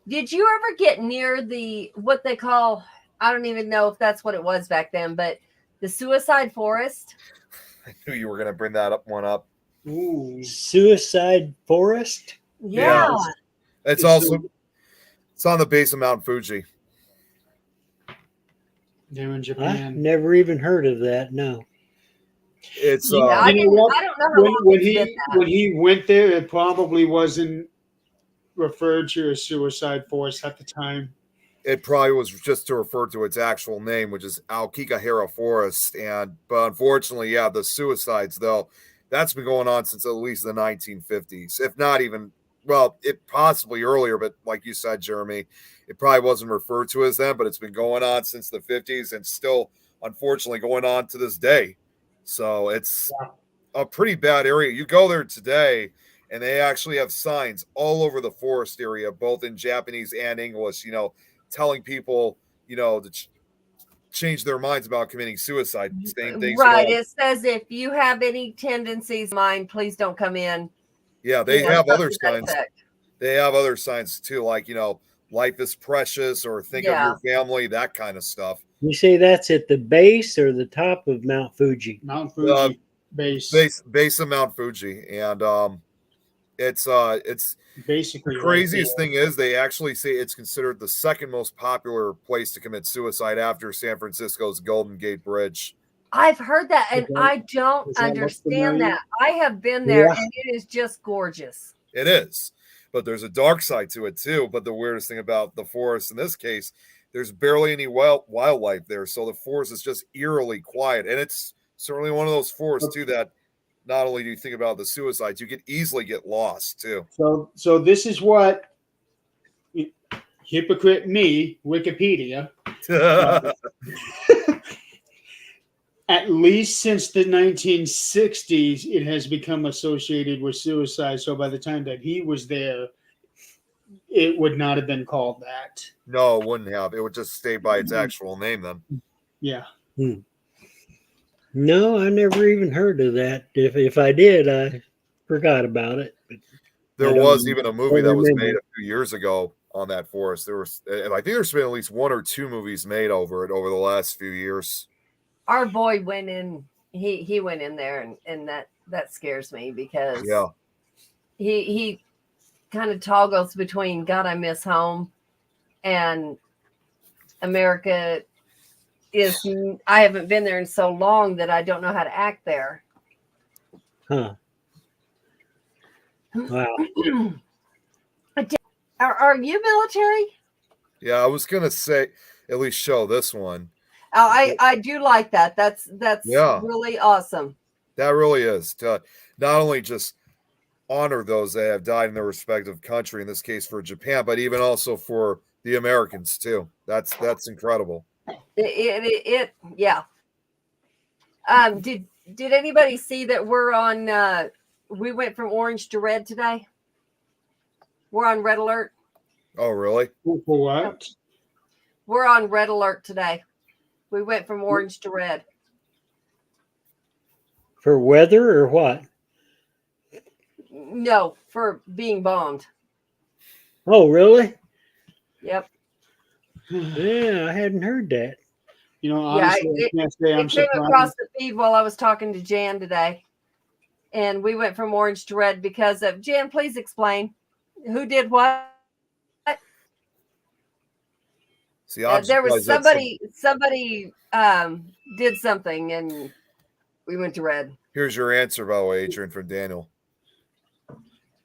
Did you ever get near the what they call, I don't even know if that's what it was back then, but the suicide forest? I knew you were going to bring that one up. Ooh. Suicide Forest? Yeah. It's It's also it's on the base of Mount Fuji. They're in I Japan. never even heard of that. No. It's Yeah, I You know what? don't know how long When it's been that. when he went there, it probably wasn't referred to as suicide forest at the time. it probably was just to refer to its actual name, which is Aokigahara Forest. But unfortunately, yeah, the suicides though, that's been going on since at least the 1950s, if not even, well, it possibly earlier, but like you said, Jeremy, it probably wasn't referred to as that, but it's been going on since the 50s and still unfortunately going on to this day. So it's a pretty bad area. You go there today and they actually have signs all over the forest area, both in Japanese and English, telling people, to change their minds about committing suicide, saying things. Right. It says if you have any tendencies, mind, please don't come in. Yeah, they have other signs. Effect. They have other signs too, like, life is precious or think of your family, that kind of stuff. You say that's at the base or the top of Mount Fuji? Mount Fuji base. Base of Mount Fuji. And it's Basically the craziest thing is they actually say it's considered the second most popular place to commit suicide after San Francisco's Golden Gate Bridge. I've heard that, and I don't does that look understand familiar? that. I have been there, Yeah. and it is just gorgeous. It is, but there's a dark side to it too. But the weirdest thing about the forest in this case, there's barely any wildlife there, so the forest is just eerily quiet, and it's certainly one of those forests too that not only do you think about the suicides, you could easily get lost too. So this is what hypocrite me, Wikipedia, at least since the 1960s, it has become associated with suicide. So by the time that he was there, it would not have been called that. No, it wouldn't have. It would just stay by its actual name then. Yeah. No, I never even heard of that. If I did, I forgot about it. But There don't was even a movie that was remember. made a few years ago on that forest. There was, and I think there's been at least 1 or 2 movies made over it over the last few years. Our boy went in. He went in there, and that scares me because Yeah. he kind of toggles between God, I miss home, and America is. I haven't been there in so long that I don't know how to act there. Huh. Wow. Are you military? Yeah, I was gonna say at least show this one. Oh, I do like that. That's Yeah. really awesome. That really is to not only just honor those that have died in their respective country, in this case for Japan, but even also for the Americans too. That's incredible. Yeah. Did anybody see that we're on? We went from orange to red today. We're on red alert. Oh, really? For what? We're on red alert today. We went from orange to red. For weather or what? No, for being bombed. Oh, really? Yep. Yeah, I hadn't heard that. You know, Yeah, honestly, I can't say I'm It came surprised. across the feed while I was talking to Jan today. And we went from orange to red because of Jan, please explain who did what. See, I'm There was surprised that somebody did something and we went to red. here's your answer, by the way, Adrian, from Daniel.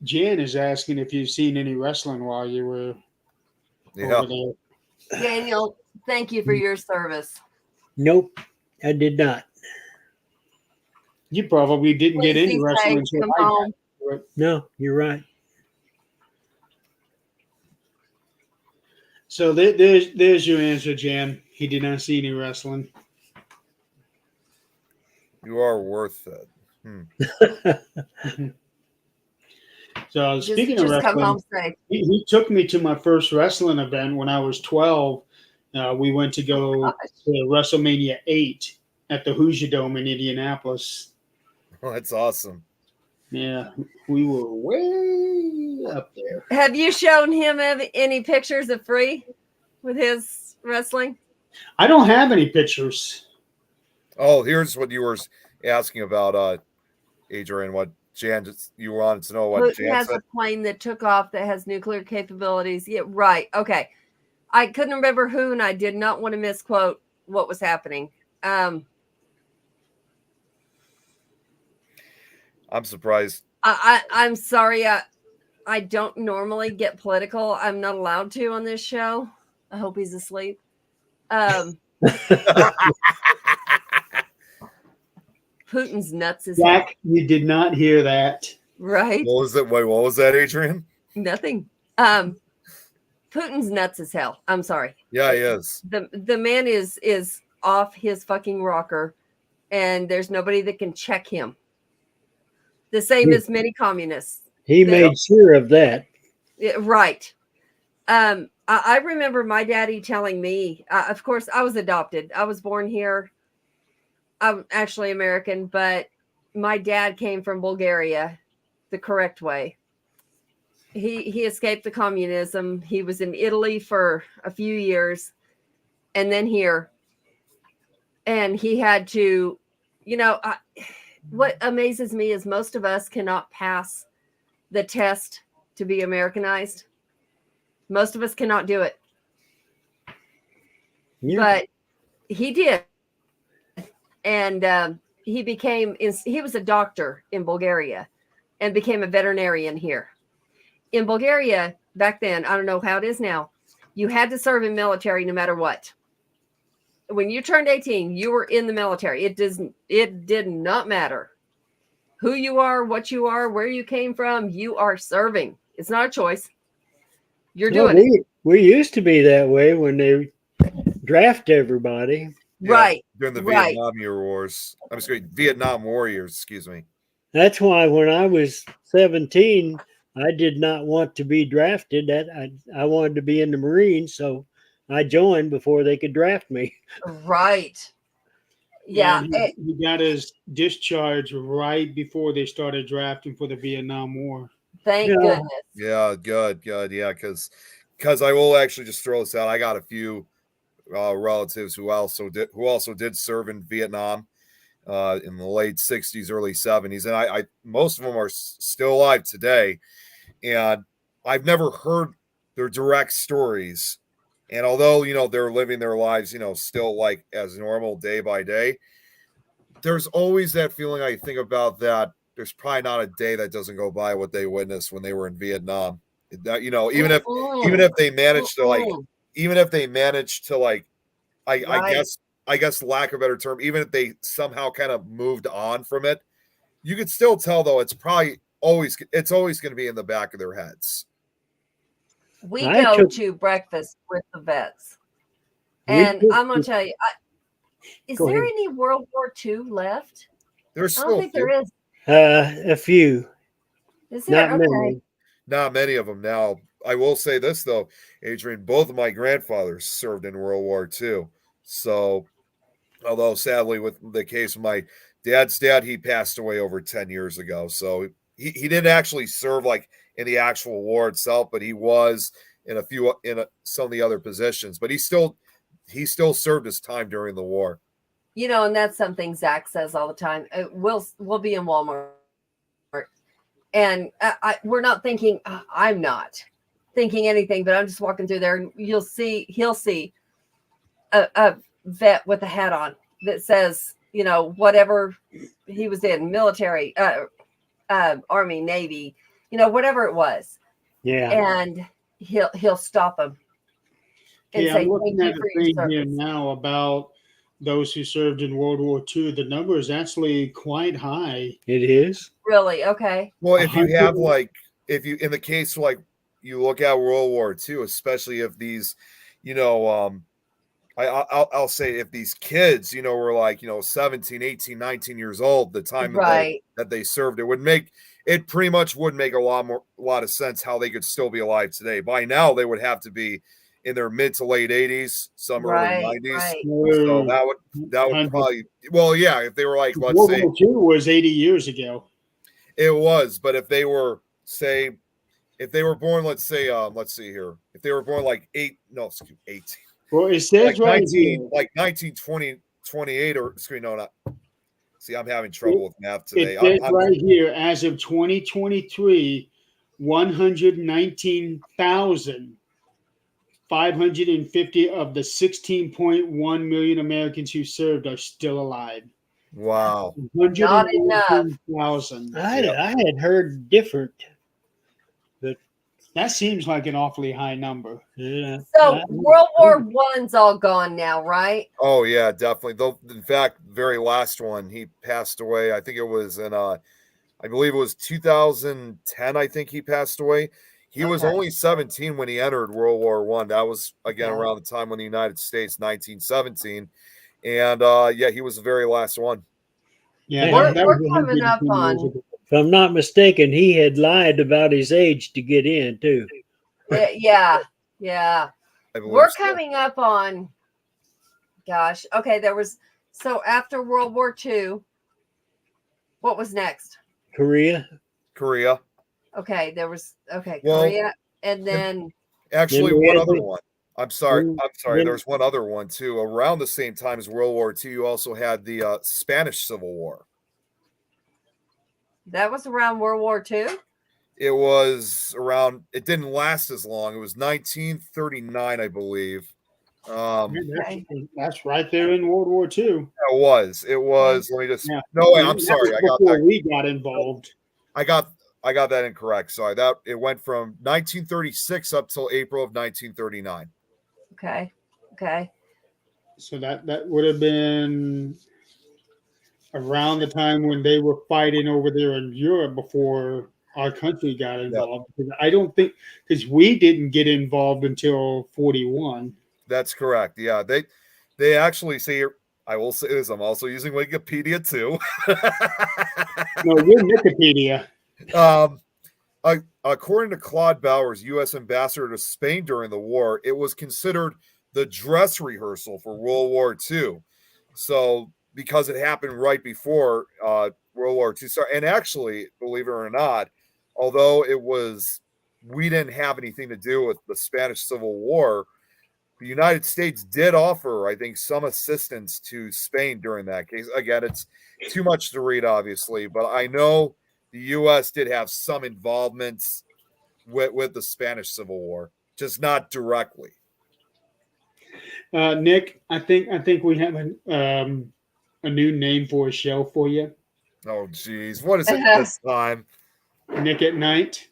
Jan is asking if you've seen any wrestling while you were Yeah. over there. Daniel, thank you for your service. Nope, I did not. You probably didn't get Please any be wrestling safe. until Come I got home. to it. No, you're right. So there's your answer, Jan. He did not see any wrestling. You are worth it. So speaking of Just come wrestling, home safe. he took me to my first wrestling event when I was 12. We went to go to WrestleMania 8 at the Hoosier Dome in Indianapolis. Oh, that's awesome. Yeah, we were way up there. Have you shown him any pictures of Free with his wrestling? I don't have any pictures. Oh, here's what you were asking about, Adrian. What Jan just you wanted to know what Who Jan has said. a plane that took off that has nuclear capabilities? Yeah, right. Okay. I couldn't remember who, and I did not want to misquote what was happening. I'm surprised. I'm sorry. I don't normally get political. I'm not allowed to on this show. I hope he's asleep. Putin's nuts is Jack, you did not hear that. right. What was it? Wait, what was that, Adrian? Nothing. Putin's nuts as hell. I'm sorry. Yeah, he is. The man is off his fucking rocker, and there's nobody that can check him. The same as many communists. He made sure of that. Yeah, right. I remember my daddy telling me, of course, I was adopted. I was born here. I'm actually American, but my dad came from Bulgaria the correct way. He escaped the communism. He was in Italy for a few years and then here. And he had to, what amazes me is most of us cannot pass the test to be Americanized. Most of us cannot do it. Yeah. But he did. And he was a doctor in Bulgaria and became a veterinarian here. In Bulgaria, back then, I don't know how it is now, you had to serve in military no matter what. When you turned 18, you were in the military. It did not matter who you are, what you are, where you came from. You are serving. It's not a choice. You're doing it. We used to be that way when they draft everybody. Yeah, Right. During the right. Vietnam Wars. I'm sorry, Vietnam Warriors, excuse me. That's why when I was 17, I did not want to be drafted. I wanted to be in the Marines, so I joined before they could draft me. Right. Yeah. And he got his discharge right before they started drafting for the Vietnam War. Thank Yeah. goodness. Yeah, good. Yeah, because I will actually just throw this out. I got a few relatives who also did serve in Vietnam in the late 60s, early 70s, and I most of them are still alive today, and I've never heard their direct stories. And although they're living their lives, still like as normal day by day, there's always that feeling. I think about that. There's probably not a day that doesn't go by what they witnessed when they were in Vietnam. That even if they managed to I Right. guess lack of a better term, even if they somehow kind of moved on from it, you could still tell though it's always going to be in the back of their heads. We I go took- to breakfast with the vets. We And took- I'm going to tell you, is Go there ahead. any World War II left? There's I don't still think there is. A few, Is there? not Okay. many. not many of them now. I will say this though, Adrian, both of my grandfathers served in World War II. So, although sadly with the case of my dad's dad, he passed away over 10 years ago. So he didn't actually serve like in the actual war itself, but he was in some of the other positions. But he still served his time during the war. And that's something Zach says all the time. We'll be in Walmart, and we're not thinking. I'm not thinking anything, but I'm just walking through there, and he'll see a vet with a hat on that says, whatever he was in, military, Army, Navy, whatever it was, Yeah. and he'll stop him and Yeah, say, I'm looking "Thank at you a for your thing here service." now about those who served in World War II. The number is actually quite high. It is. Really? Okay. Well, if you have 100 in the case like you look at World War II, especially if these, I'll say if these kids, were like, 17, 18, 19 years old, the time Right. that they served, it pretty much would make a lot of sense how they could still be alive today. By now, they would have to be in their mid to late 80s, some Right. early 90s. Right. So that would probably, well, yeah, if they were like, let's World say War II was 80 years ago. it was, but if they were born, let's see here, if they were born like 18, Well, it says like right 19, here. like 1920, 28, or excuse me, no, not. See, I'm having trouble with math today. It says right here, as of 2023, 119,550 of the 16.1 million Americans who served are still alive. Wow. Not enough. 119,000. I had heard different. That seems like an awfully high number. Yeah. So World War I's all gone now, right? Oh yeah, definitely. Though, in fact, very last one, he passed away. I think it was in I believe it was 2010. I think he passed away. He was Okay. only 17 when he entered World War One. That was again Okay. around the time when the United States, 1917, and yeah, he was the very last one. Yeah, We're that coming was 110 up years on- ago. If I'm not mistaken, he had lied about his age to get in too. Yeah. I believe We're so. coming up on, gosh. Okay, so after World War II, what was next? Korea. Korea. Okay, Well, Korea, and then Actually, Then we one had other the- one. I'm sorry. then- There's one other one too. Around the same time as World War II, you also had the Spanish Civil War. that was around World War II. It was around. It didn't last as long. It was 1939, I believe. That's right there in World War II. It was. It was. Let me just. Yeah. No, wait, I'm That sorry. was I got before that. we got involved. I got that incorrect. Sorry. It went from 1936 up till April of 1939. Okay. So that would have been around the time when they were fighting over there in Europe before our country got involved. Because I don't think because we didn't get involved until 41. That's correct. Yeah, they actually say. I will say this. I'm also using Wikipedia too. No, we're Wikipedia. According to Claude Bowers, U.S. ambassador to Spain during the war, it was considered the dress rehearsal for World War II. So, because it happened right before World War II started, and actually, believe it or not, although we didn't have anything to do with the Spanish Civil War, the United States did offer, I think, some assistance to Spain during that case. Again, it's too much to read, obviously, but I know the U.S. did have some involvements with the Spanish Civil War, just not directly. Nick, I think we have a new name for a show for you. Oh, geez. What is it this time? Nick at Night.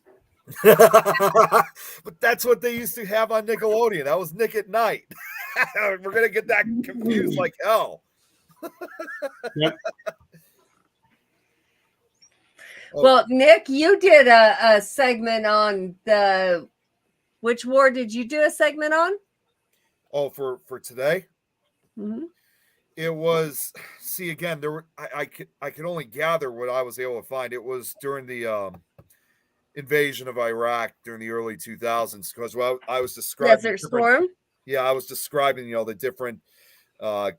But that's what they used to have on Nickelodeon. That was Nick at Night. We're going to get that confused like hell. Yep. Well, Nick, you did a segment on which war did you do a segment on? Oh, for today? Mm-hmm. It was, see, again, there were, I could only gather what I was able to find. It was during the invasion of Iraq during the early 2000s, because I was describing Desert Storm. Yeah, I was describing, the different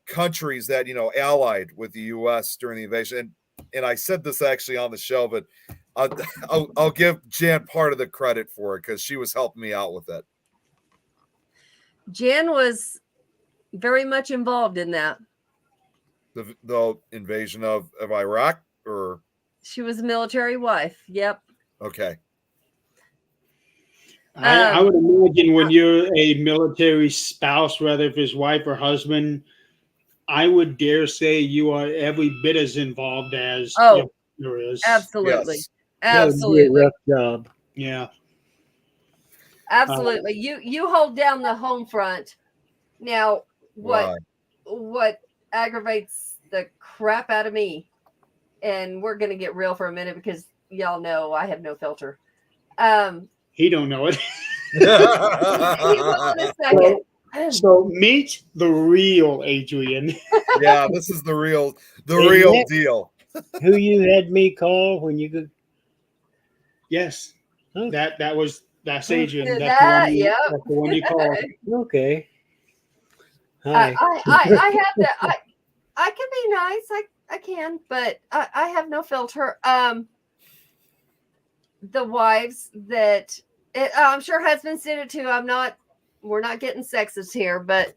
countries that, allied with the U.S. during the invasion. And I said this actually on the show, but I'll give Jan part of the credit for it because she was helping me out with it. Jan was very much involved in that. The invasion of Iraq, or? She was a military wife. Yep. Okay. I would imagine when you're a military spouse, whether if it's wife or husband, I would dare say you are every bit as involved as your partner is. Absolutely. Yes. Absolutely. Rough job. Yeah. Absolutely. You hold down the home front. Now, what aggravates the crap out of me, and we're going to get real for a minute because y'all know I have no filter. He don't know it. He will in a second. So meet the real Adrian. Yeah, this is the real Nick, deal. Who you had me call when you could? Yes. Oh. That's Adrian. That's the one you called. Okay. Hi. I have that. I can be nice. I can, but I have no filter. The wives that I'm sure husbands did it too. We're not getting sexist here, but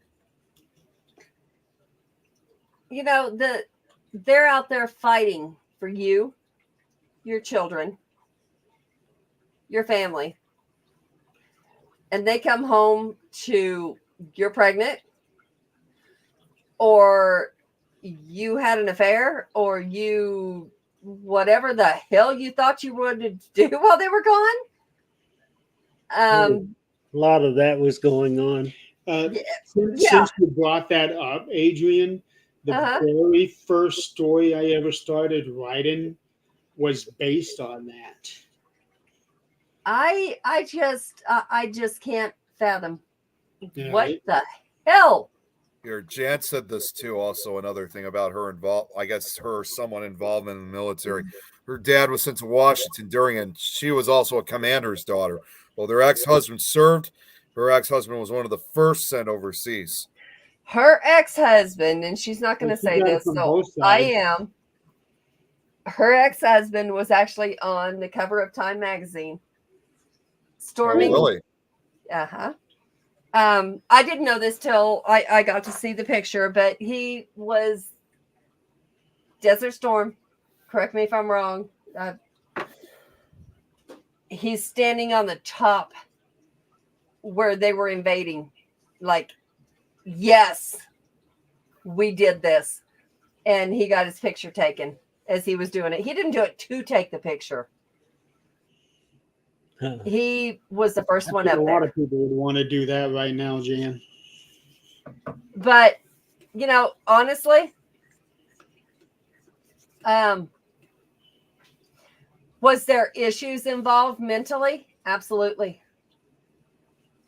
they're out there fighting for you, your children, your family. And they come home to you're pregnant, or you had an affair, or you whatever the hell you thought you wanted to do while they were gone. A lot of that was going on. Since you brought that up, Adrian, the very first story I ever started writing was based on that. I just can't fathom Yeah, what the hell. Here, Jan said this too. Also, another thing about her somewhat involvement in the military. Her dad was sent to Washington during, and she was also a commander's daughter. Well, their ex-husband served. Her ex-husband was one of the first sent overseas. Her ex-husband, and she's not going to say this, so I am. Her ex-husband was actually on the cover of Time magazine. Storming. Oh, really? Uh-huh. I didn't know this till I got to see the picture, but he was Desert Storm. Correct me if I'm wrong. He's standing on the top where they were invading. Like, yes, we did this. And he got his picture taken as he was doing it. He didn't do it to take the picture. He was the first one up there. A lot of people would want to do that right now, Jan. But, honestly, was there issues involved mentally? Absolutely.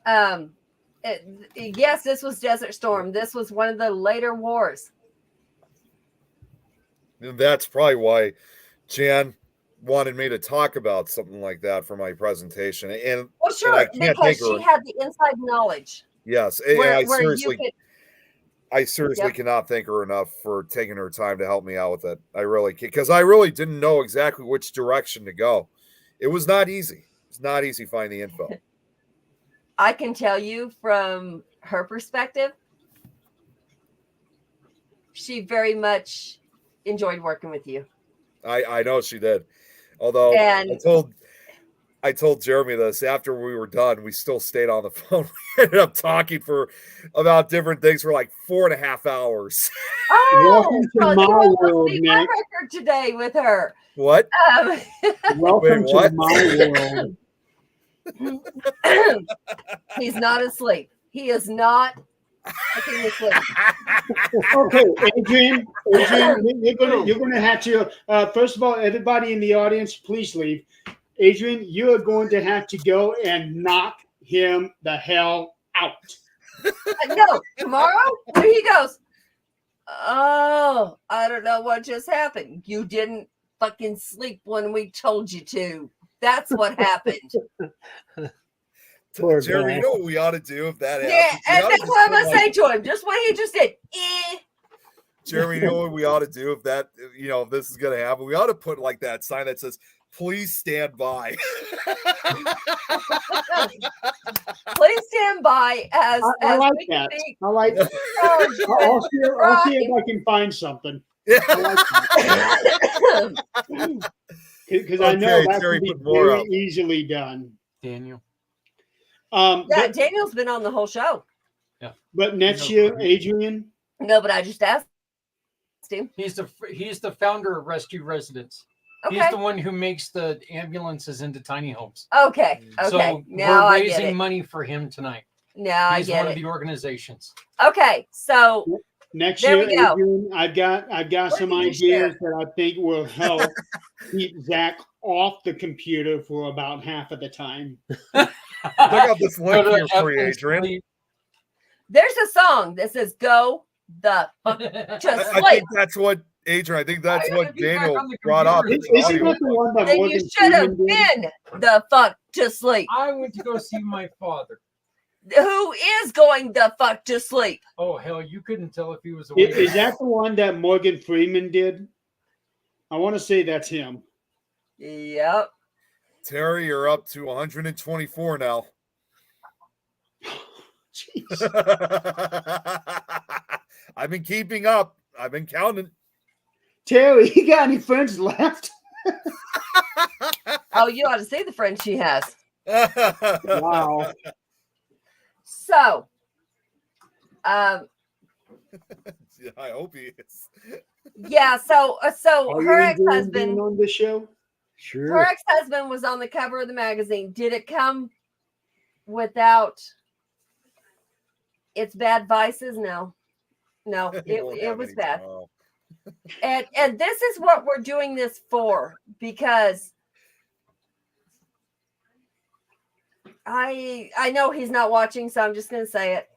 Yes, this was Desert Storm. This was one of the later wars. And that's probably why Jan wanted me to talk about something like that for my presentation. And well, sure, and I can't because take her. she had the inside knowledge. Yes, Where I seriously cannot thank her enough for taking her time to help me out with it. I really can, because I really didn't know exactly which direction to go. it was not easy. It's not easy finding the info. I can tell you from her perspective, she very much enjoyed working with you. I know she did. Although And I told Jeremy this after we were done. We still stayed on the phone. We ended up talking for about different things for like 4.5 hours. Welcome to well, my you almost world, beat my Nick. record today with her. What? Welcome Wait, what? to my world. He's not asleep. He is not fucking asleep. Okay, Adrian, you're gonna have to. First of all, everybody in the audience, please leave. Adrian, you are going to have to go and knock him the hell out. No, tomorrow when he goes, oh, I don't know what just happened. You didn't fucking sleep when we told you to. That's what happened. Poor Jeremy, guy. you know what we ought to do if that Yeah, happens? We and oughta that's just what I'm put, gonna say to him. Just what he just did. Jeremy, you know what we ought to do if that, if this is going to happen? We ought to put like that sign that says, please stand by. Please stand by as I like we that. speak. I like. Oh, I'll see if I can find something because I know Okay, that Terry, can be put more very up. easily done. Daniel. Yeah, But, Daniel's been on the whole show. but next year, Adrian, No, but I just asked him. He's the founder of Rescue Residents. Okay. He's the one who makes the ambulances into tiny homes. Okay. Okay. So now we're I get raising it. money for him tonight. Now I He's get one of it. the organizations. Okay. So next There year, we go. Adrian, I've got What some did you ideas share? that I think will help keep Zach off the computer for about half of the time. I got this Go link to here for you, F- Adrian. there's a song that says "Go the fuck I to think sleep." that's what, Adrian, I think that's I gotta what be back Daniel on the brought up. computer. in the Isn't audio. that the one that Then you Morgan should have Freeman did? been the fuck to sleep. I went to go see my father. Who is going the fuck to sleep? Oh hell, you couldn't tell if he was awake. Is that the one that Morgan Freeman did? I want to say that's him. Yep. Terry, you're up to 124 now. Jeez. I've been keeping up. I've been counting. Terry, you got any friends left? Oh, you ought to see the friend she has. Wow. So, I hope he is. yeah. So Are her you enjoying ex-husband. being on the show? Sure. Her ex-husband was on the cover of the magazine. Did it come without its bad vices? No, Won't it have was any bad. tomorrow. And this is what we're doing this for, because I know he's not watching, so I'm just gonna say it.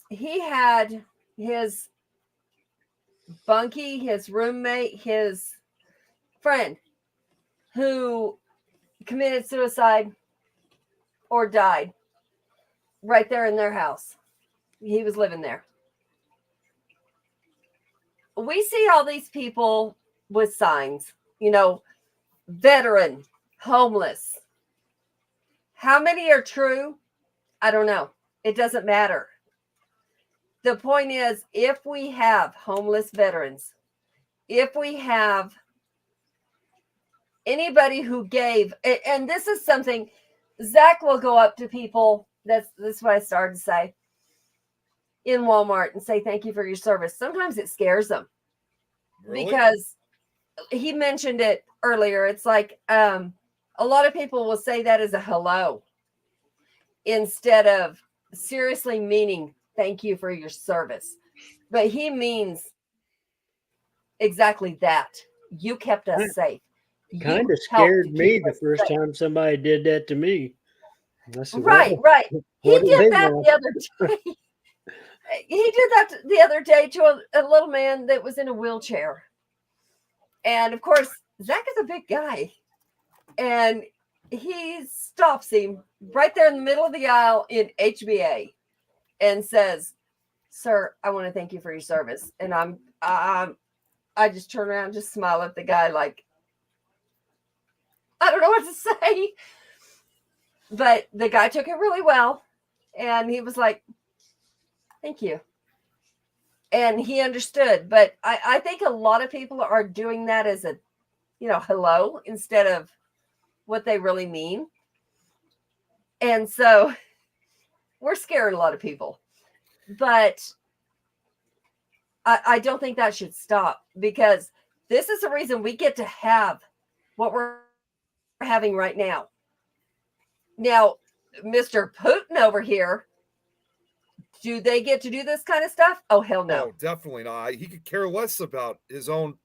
He had his bunkie, his roommate, his friend who committed suicide or died right there in their house. He was living there. We see all these people with signs, veteran, homeless. How many are true? I don't know. It doesn't matter. The point is, if we have homeless veterans, if we have anybody who gave, and this is something Zach will go up to people, this is what I started to say, in Walmart and say thank you for your service. Sometimes it scares them. Really? Because he mentioned it earlier. It's like a lot of people will say that as a hello instead of seriously meaning thank you for your service. But he means exactly that. You kept us safe. Kind You of helped scared to me keep the us first safe. time somebody did that to me. I said, Right, "Well, right. He what do they did that want?" the other day. He did that the other day to a little man that was in a wheelchair. And of course, Zach is a big guy. And he stops him right there in the middle of the aisle in HBA and says, "Sir, I want to thank you for your service." And I just turn around and just smile at the guy like, I don't know what to say. But the guy took it really well. And he was like, thank you. And he understood. But I think a lot of people are doing that as a, hello, instead of what they really mean. And so we're scaring a lot of people. But I don't think that should stop, because this is the reason we get to have what we're having right now. Now, Mr. Putin over here, do they get to do this kind of stuff? Oh, hell no. No, definitely not. He could care less about his own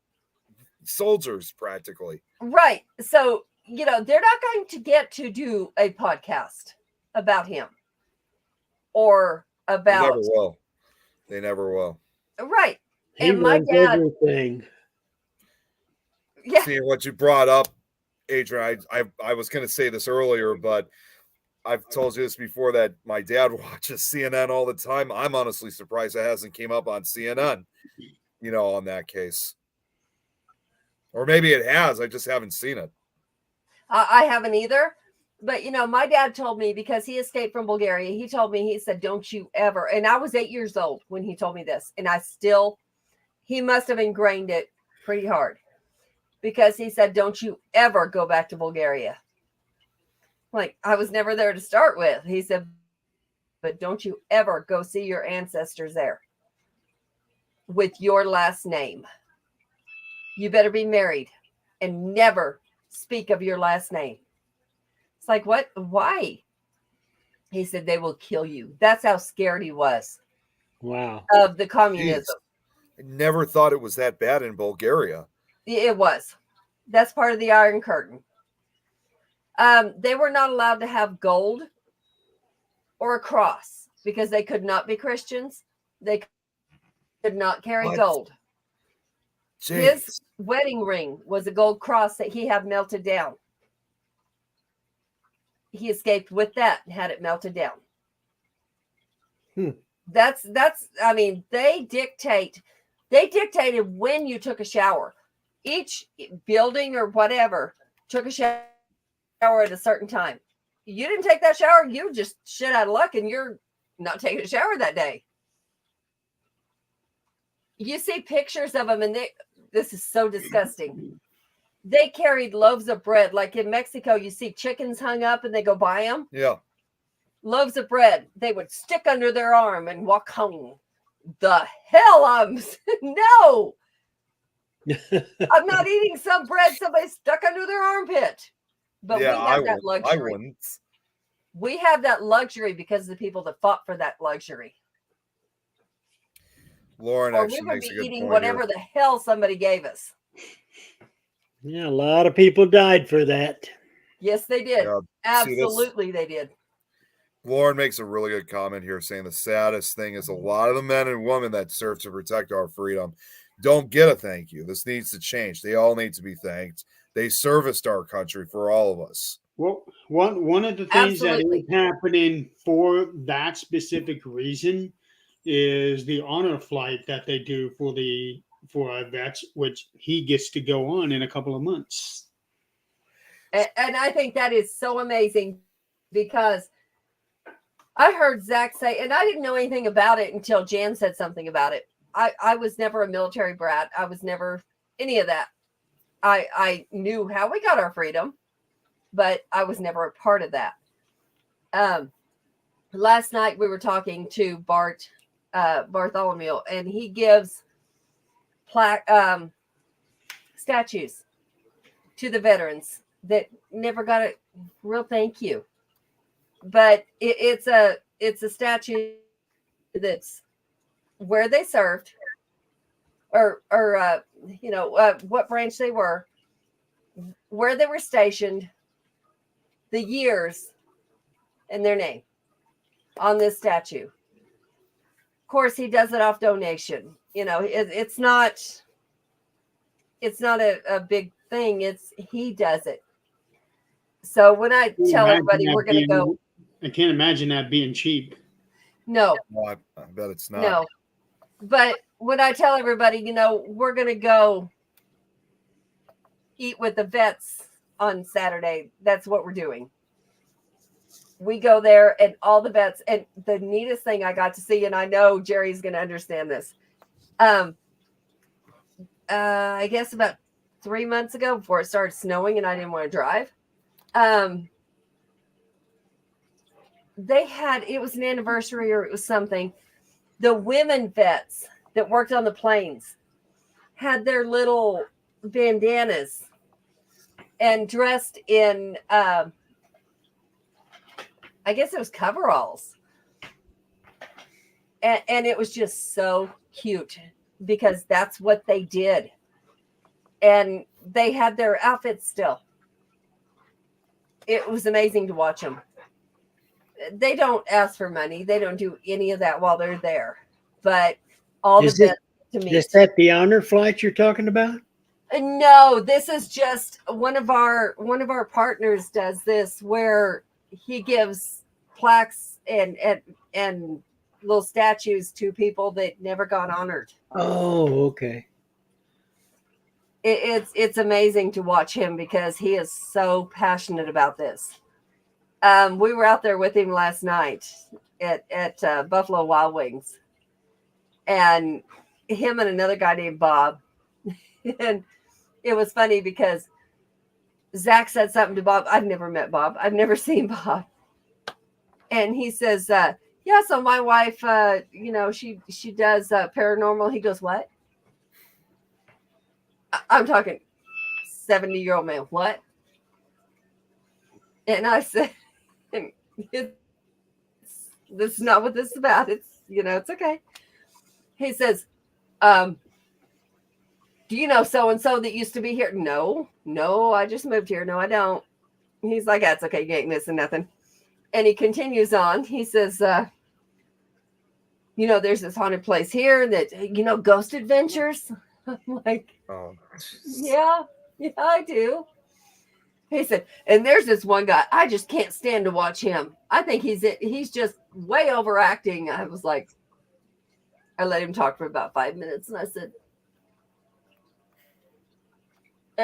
soldiers, practically. Right. So, they're not going to get to do a podcast about him or about. They never will. They never will. Right. He And my runs dad. everything. Yeah. Seeing what you brought up, Adrian, I was going to say this earlier, but I've told you this before, that my dad watches CNN all the time. I'm honestly surprised it hasn't came up on CNN, on that case. Or maybe it has. I just haven't seen it. I haven't either. But, my dad told me, because he escaped from Bulgaria, he told me, he said, don't you ever. And I was 8 years old when he told me this. And he must have ingrained it pretty hard, because he said, don't you ever go back to Bulgaria. Like, I was never there to start with. He said, but don't you ever go see your ancestors there with your last name. You better be married and never speak of your last name. It's like, what? Why? He said, they will kill you. That's how scared he was Wow. of the communism. I never thought it was that bad in Bulgaria. It was. That's part of the Iron Curtain. They were not allowed to have gold or a cross, because they could not be Christians. They could not carry What? gold. Jeez. His wedding ring was a gold cross that he had melted down. He escaped with that and had it melted down. That's they dictated when you took a shower. Each building or whatever took a shower at a certain time. You didn't take that shower, you just shit out of luck, and you're not taking a shower that day. You see pictures of them, and this is so disgusting. They carried loaves of bread. Like in Mexico, you see chickens hung up and they go buy them. Yeah. Loaves of bread. They would stick under their arm and walk home. The hell, no. I'm not eating some bread somebody stuck under their armpit. But Yeah, we have that luxury. I wouldn't. We have that luxury because of the people that fought for that luxury. Lauren Or actually we would makes be a good eating point whatever here. the hell somebody gave us. Yeah, a lot of people died for that. Yes, they did. Yeah, see, Absolutely, they did. Lauren makes a really good comment here, saying the saddest thing is a lot of the men and women that serve to protect our freedom don't get a thank you. This needs to change. They all need to be thanked. They serviced our country for all of us. Well, one of the things Absolutely. that is happening for that specific reason is the honor flight that they do for our vets, which he gets to go on in a couple of months. And I think that is so amazing, because I heard Zach say, and I didn't know anything about it until Jan said something about it. I was never a military brat. I was never any of that. I knew how we got our freedom, but I was never a part of that. Last night we were talking to Bartholomew, and he gives statues to the veterans that never got a real thank you. But it's a statue that's where they served, or what branch they were, where they were stationed, the years, and their name on this statue. Of course, he does it off donation. It's not a big thing. He does it. So when I tell everybody we're going to go, I can't imagine that being cheap. no, Well, I bet it's not. no. But when I tell everybody, we're going to go eat with the vets on Saturday. That's what we're doing. We go there and all the vets. And the neatest thing I got to see, and I know Jerry's going to understand this. I guess about 3 months ago, before it started snowing and I didn't want to drive, they had, it was an anniversary or it was something. The women vets that worked on the planes had their little bandanas and dressed in, I guess it was coveralls. And it was just so cute because that's what they did. And they had their outfits still. It was amazing to watch them. They don't ask for money. They don't do any of that while they're there. But all Is the it- vets to me. Is that the honor flight you're talking about? No, this is just one of our partners does this where he gives plaques and little statues to people that never got honored. Oh, okay. It's amazing to watch him because he is so passionate about this. We were out there with him last night at Buffalo Wild Wings, and him and another guy named Bob. And it was funny because Zach said something to Bob. I've never met Bob. I've never seen Bob. And he says, yeah, so my wife, she does paranormal. He goes, what? I'm talking 70-year-old man. What? And I said, this is not what this is about. It's, it's okay. He says, do you know so-and-so that used to be here? No, I just moved here. No, I don't. He's like, that's okay. You ain't missing nothing. And he continues on. He says, there's this haunted place here that, Ghost Adventures. I'm like, Oh, yeah, I do. He said, and there's this one guy, I just can't stand to watch him. I think he's just way overacting. I was like, I let him talk for about 5 minutes. And I said,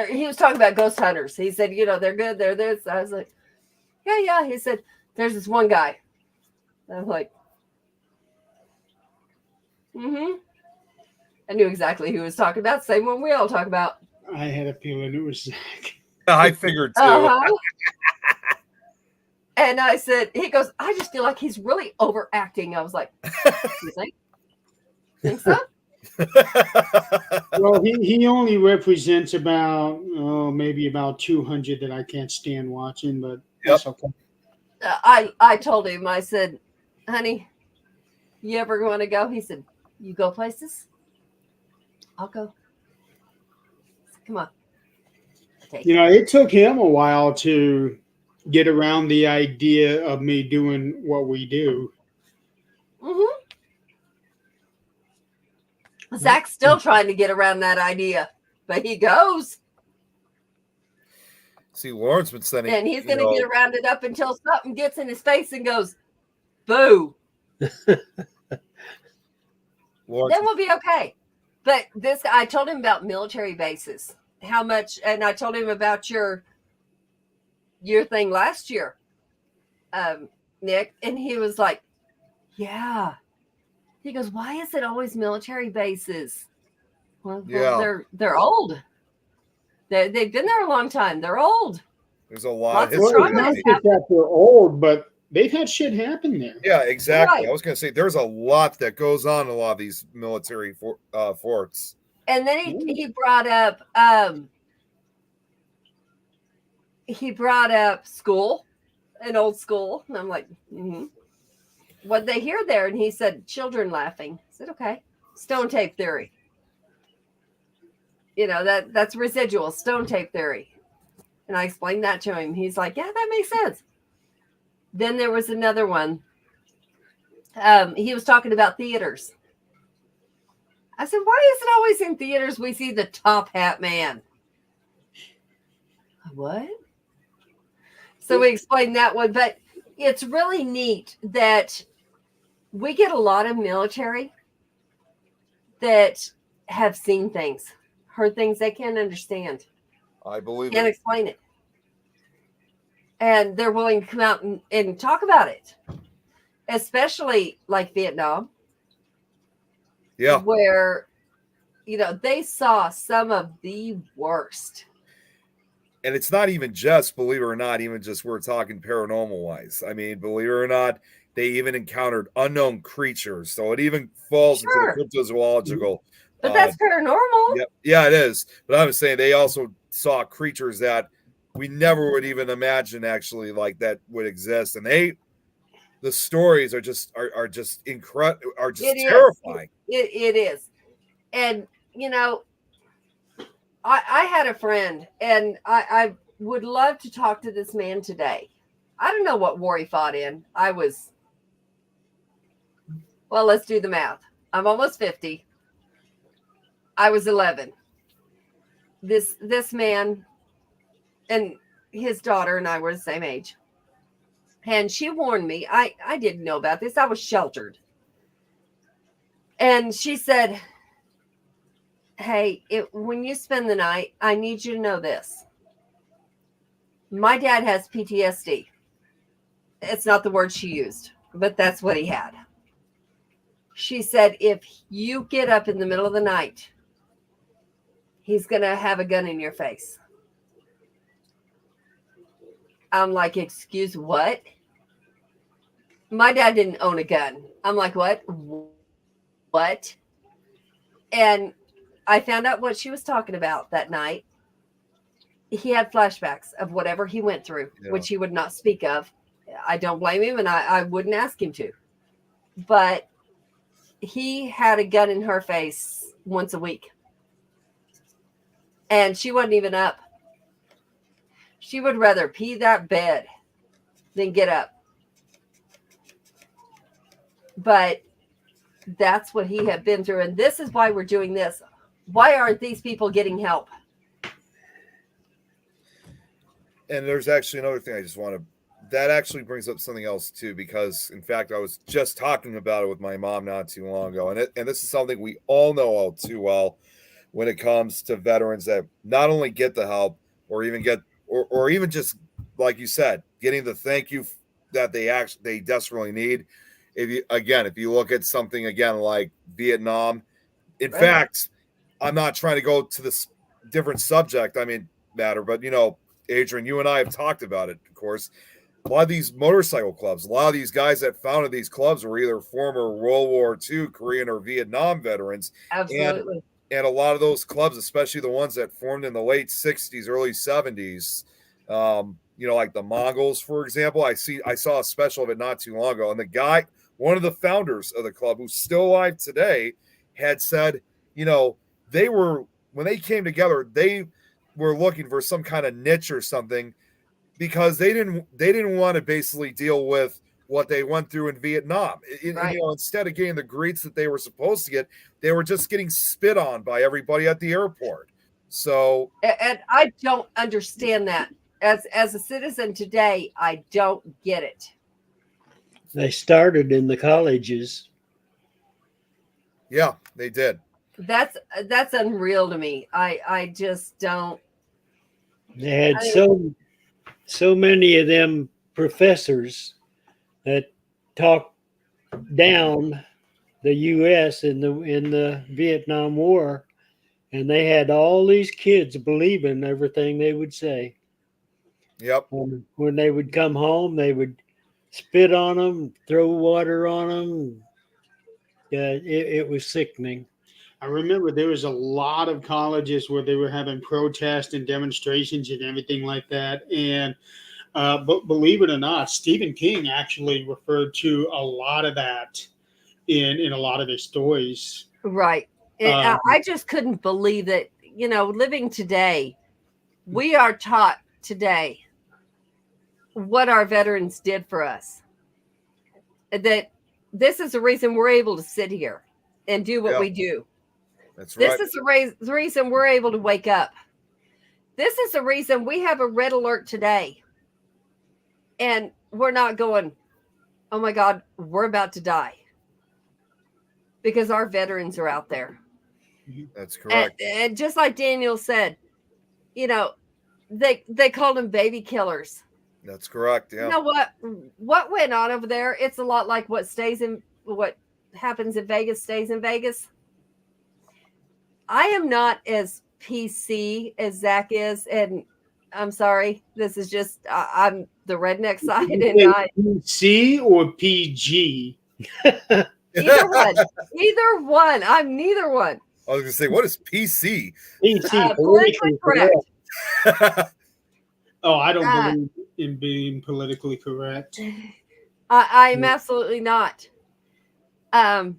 he was talking about ghost hunters. He said, they're good. They're this. I was like, yeah. He said, there's this one guy. I'm like, I knew exactly who he was talking about. Same one we all talk about. I had a feeling it was Zach. I figured too. Uh-huh. And I said, he goes, I just feel like he's really overacting. I was like, you think so? Well, he only represents about maybe about 200 that I can't stand watching, but that's okay. I told him, I said, honey, you ever want to go? He said, you go places? I'll go. Said, come on. It took him a while to get around the idea of me doing what we do. Zach's still trying to get around that idea, but he goes. See, Lauren's been sending, And he's going to get around it up until something gets in his face and goes, boo. Lauren's, Then we'll be okay. But this, I told him about military bases, how much, and I told him about your thing last year, Nick, and he was like, yeah. He goes, why is it always military bases? Well, Yeah. they're old. They've been there a long time. They're old. there's a lot Lots of of Well, history. it's not trauma. just that they're old, but they've had shit happen there. Yeah, exactly. Right. I was going to say there's a lot that goes on in a lot of these military forts. And then he brought up school, an old school, and I'm like, what they hear there? And he said, children laughing. I said, okay, stone tape theory. That's residual stone tape theory. And I explained that to him. He's like, yeah, that makes sense. Then there was another one. He was talking about theaters. I said, why is it always in theaters we see the top hat man? What? So we explained that one, but it's really neat that we get a lot of military that have seen things, heard things they can't understand, I believe can't it. explain it. and they're willing to come out and talk about it, especially like Vietnam, Yeah. where, you know, they saw some of the worst. And it's not even just, believe it or not, even just we're talking paranormal wise. I mean, believe it or not, they even encountered unknown creatures. So it even falls Sure. into the cryptozoological. But that's paranormal. Yeah, it is. But I was saying they also saw creatures that we never would even imagine actually like that would exist. And the stories are just incredible, are just terrifying. It is. And, you know, I had a friend, and I would love to talk to this man today. I don't know what war he fought in. Well, let's do the math. I'm almost 50. I was 11. This man and his daughter and I were the same age. And she warned me. I didn't know about this. I was sheltered. And she said, hey, when you spend the night, I need you to know this. My dad has PTSD. It's not the word she used, but that's what he had. She said, if you get up in the middle of the night, he's going to have a gun in your face. I'm like, excuse what? My dad didn't own a gun. I'm like, what? What? And I found out what she was talking about that night. He had flashbacks of whatever he went through, which he would not speak of. I don't blame him, and I wouldn't ask him to. But he had a gun in her face once a week. And she wasn't even up. She would rather pee that bed than get up. But that's what he had been through. And this is why we're doing this. Why aren't these people getting help? And there's actually another thing I just want to, that actually brings up something else too, because in fact, I was just talking about it with my mom not too long ago. And this is something we all know all too well when it comes to veterans that not only get the help or even get, or even just like you said, getting the thank you that they desperately need. If you look at something again, like Vietnam, in fact, I'm not trying to go to this different subject. I mean, matter, but you know, Adrian, you and I have talked about it, of course. A lot of these motorcycle clubs, a lot of these guys that founded these clubs were either former World War II, Korean, or Vietnam veterans. Absolutely. And a lot of those clubs, especially the ones that formed in the late 60s, early 70s, you know, like the Mongols, for example. I saw a special of it not too long ago. And the guy, one of the founders of the club, who's still alive today, had said, you know, when they came together, they were looking for some kind of niche or something, because they didn't want to basically deal with what they went through in Vietnam. Right. You know, instead of getting the greets that they were supposed to get, they were just getting spit on by everybody at the airport. So, and I don't understand that. As a citizen today, I don't get it. They started in the colleges. yeah, they did. That's unreal to me. I just don't. They had so many of them professors that talked down the U.S. in the Vietnam War, and they had all these kids believing everything they would say. Yep. When they would come home, they would spit on them, throw water on them. It was sickening. I remember there was a lot of colleges where they were having protests and demonstrations and everything like that. And but believe it or not, Stephen King actually referred to a lot of that in a lot of his stories. Right. I just couldn't believe that, you know, living today, we are taught today what our veterans did for us. That this is the reason we're able to sit here and do what we do. That's right. This is the reason we're able to wake up. This is the reason we have a red alert today. And we're not going, oh my God, we're about to die. Because our veterans are out there. That's correct. And just like Daniel said, you know, they called them baby killers. That's correct. You Yeah. know what went on over there? It's a lot like what happens in Vegas stays in Vegas. I am not as PC as Zach is, and I'm sorry. This is just I'm the redneck side, and I C or PG? either one, either one. I'm neither one. I was gonna say, what is PC? PC, Politically correct. Oh, I don't Ah. believe in being politically correct. I am absolutely not. But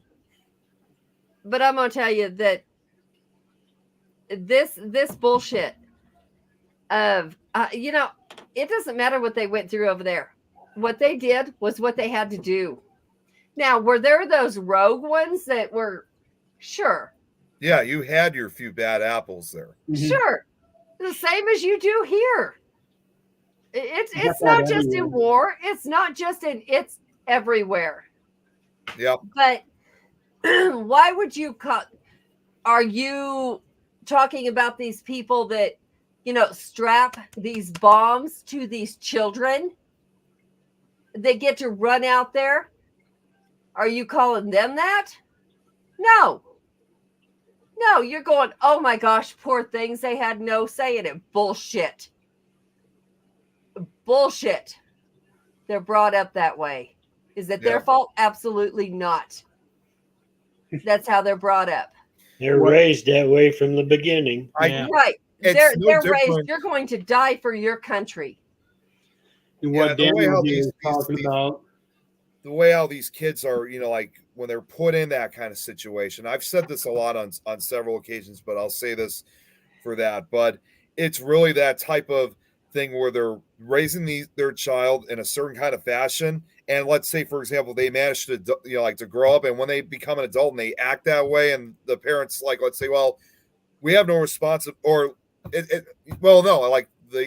I'm gonna tell you that this bullshit of it doesn't matter what they went through over there. What they did was what they had to do. Now, were there those rogue ones that were sure? Yeah, you had your few bad apples there. Mhm. Sure. The same as you do here. It's Got that not just everywhere. in war. It's not just it's everywhere. Yep. But why would you are you talking about these people that strap these bombs to these children? They get to run out there. Are you calling them that? No, you're going, oh my gosh, poor things. They had no say in it. Bullshit. They're brought up that way. Is it their Yeah. fault? Absolutely not. That's how they're brought up. They're raised that way from the beginning. Yeah. Right. It's They're no raised, different. you're going to die for your country. And Yeah, what the way Daniel how here these- is talking these- about. The way how these kids are, like when they're put in that kind of situation. I've said this a lot on several occasions, but I'll say this for that. But it's really that type of thing where they're raising their child in a certain kind of fashion. And let's say, for example, they manage to, to grow up, and when they become an adult and they act that way, and the parents, let's say, well, we have no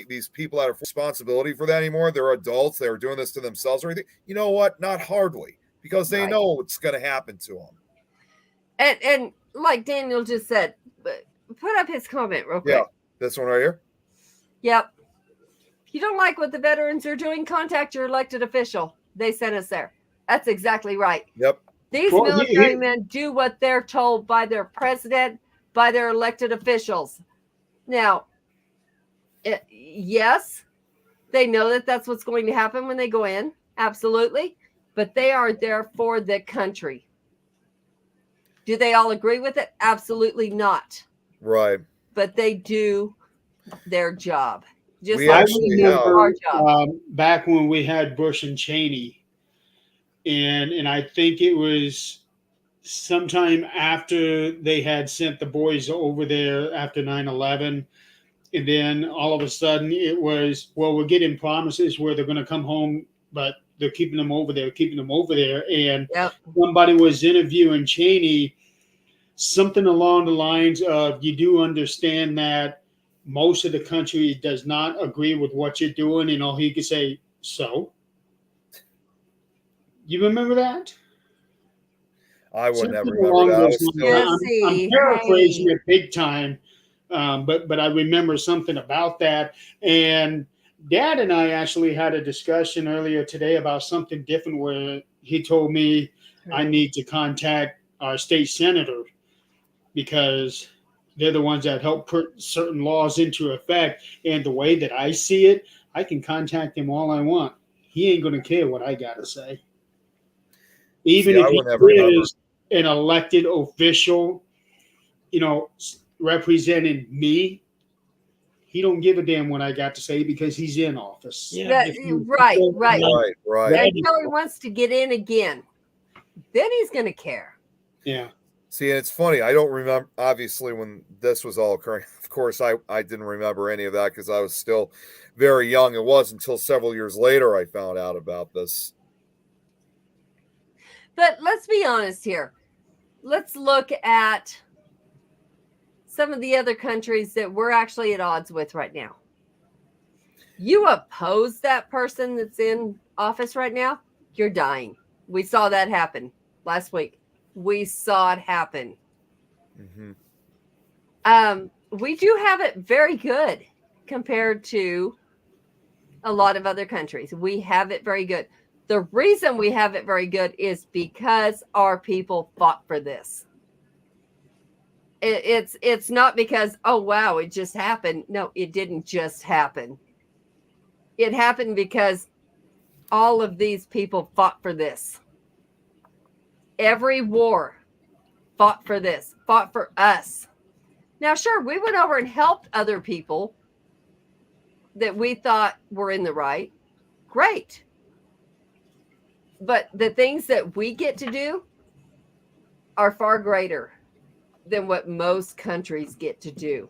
these people that have responsibility for that anymore. They're adults. They're doing this to themselves or anything. You know what? Not hardly, because they Right. know what's going to happen to them. And like Daniel just said, put up his comment real quick. Yeah. This one right here. Yep. If you don't like what the veterans are doing, contact your elected official. They sent us there. That's exactly right. Yep. These Well, military men do what they're told by their president, by their elected officials. Now, yes, they know that that's what's going to happen when they go in. Absolutely. But they are there for the country. Do they all agree with it? Absolutely not. Right. But they do their job. Just We like actually we do have- our job. Back when we had Bush and Cheney, and I think it was sometime after they had sent the boys over there after 9/11, and then all of a sudden it was, well, we're getting promises where they're going to come home, but they're keeping them over there, and Yep. somebody was interviewing Cheney, something along the lines of, you do understand that most of the country does not agree with what you're doing, and all he could say, so? You remember that? I would never Something remember along that. I those was lines. still- I'm paraphrasing it big time, but I remember something about that. And Dad and I actually had a discussion earlier today about something different where he told me I need to contact our state senator because they're the ones that help put certain laws into effect. And the way that I see it, I can contact him all I want. He ain't going to care what I got to say. Even See, I if would never he remember. is an elected official, representing me, he don't give a damn what I got to say because he's in office. Yeah. Right. Right. Until he wants to get in again, then he's going to care. Yeah. See, and it's funny. I don't remember, obviously, when this was all occurring. Of course, I didn't remember any of that because I was still very young. It wasn't until several years later I found out about this. But let's be honest here. Let's look at some of the other countries that we're actually at odds with right now. You oppose that person that's in office right now, you're dying. We saw that happen last week. We saw it happen. Mm-hmm. We do have it very good compared to a lot of other countries. We have it very good. The reason we have it very good is because our people fought for this. It's not because, oh wow, it just happened. No, it didn't just happen. It happened because all of these people fought for this. Every war fought for this, fought for us. Now, sure, we went over and helped other people that we thought were in the right. Great. But the things that we get to do are far greater than what most countries get to do.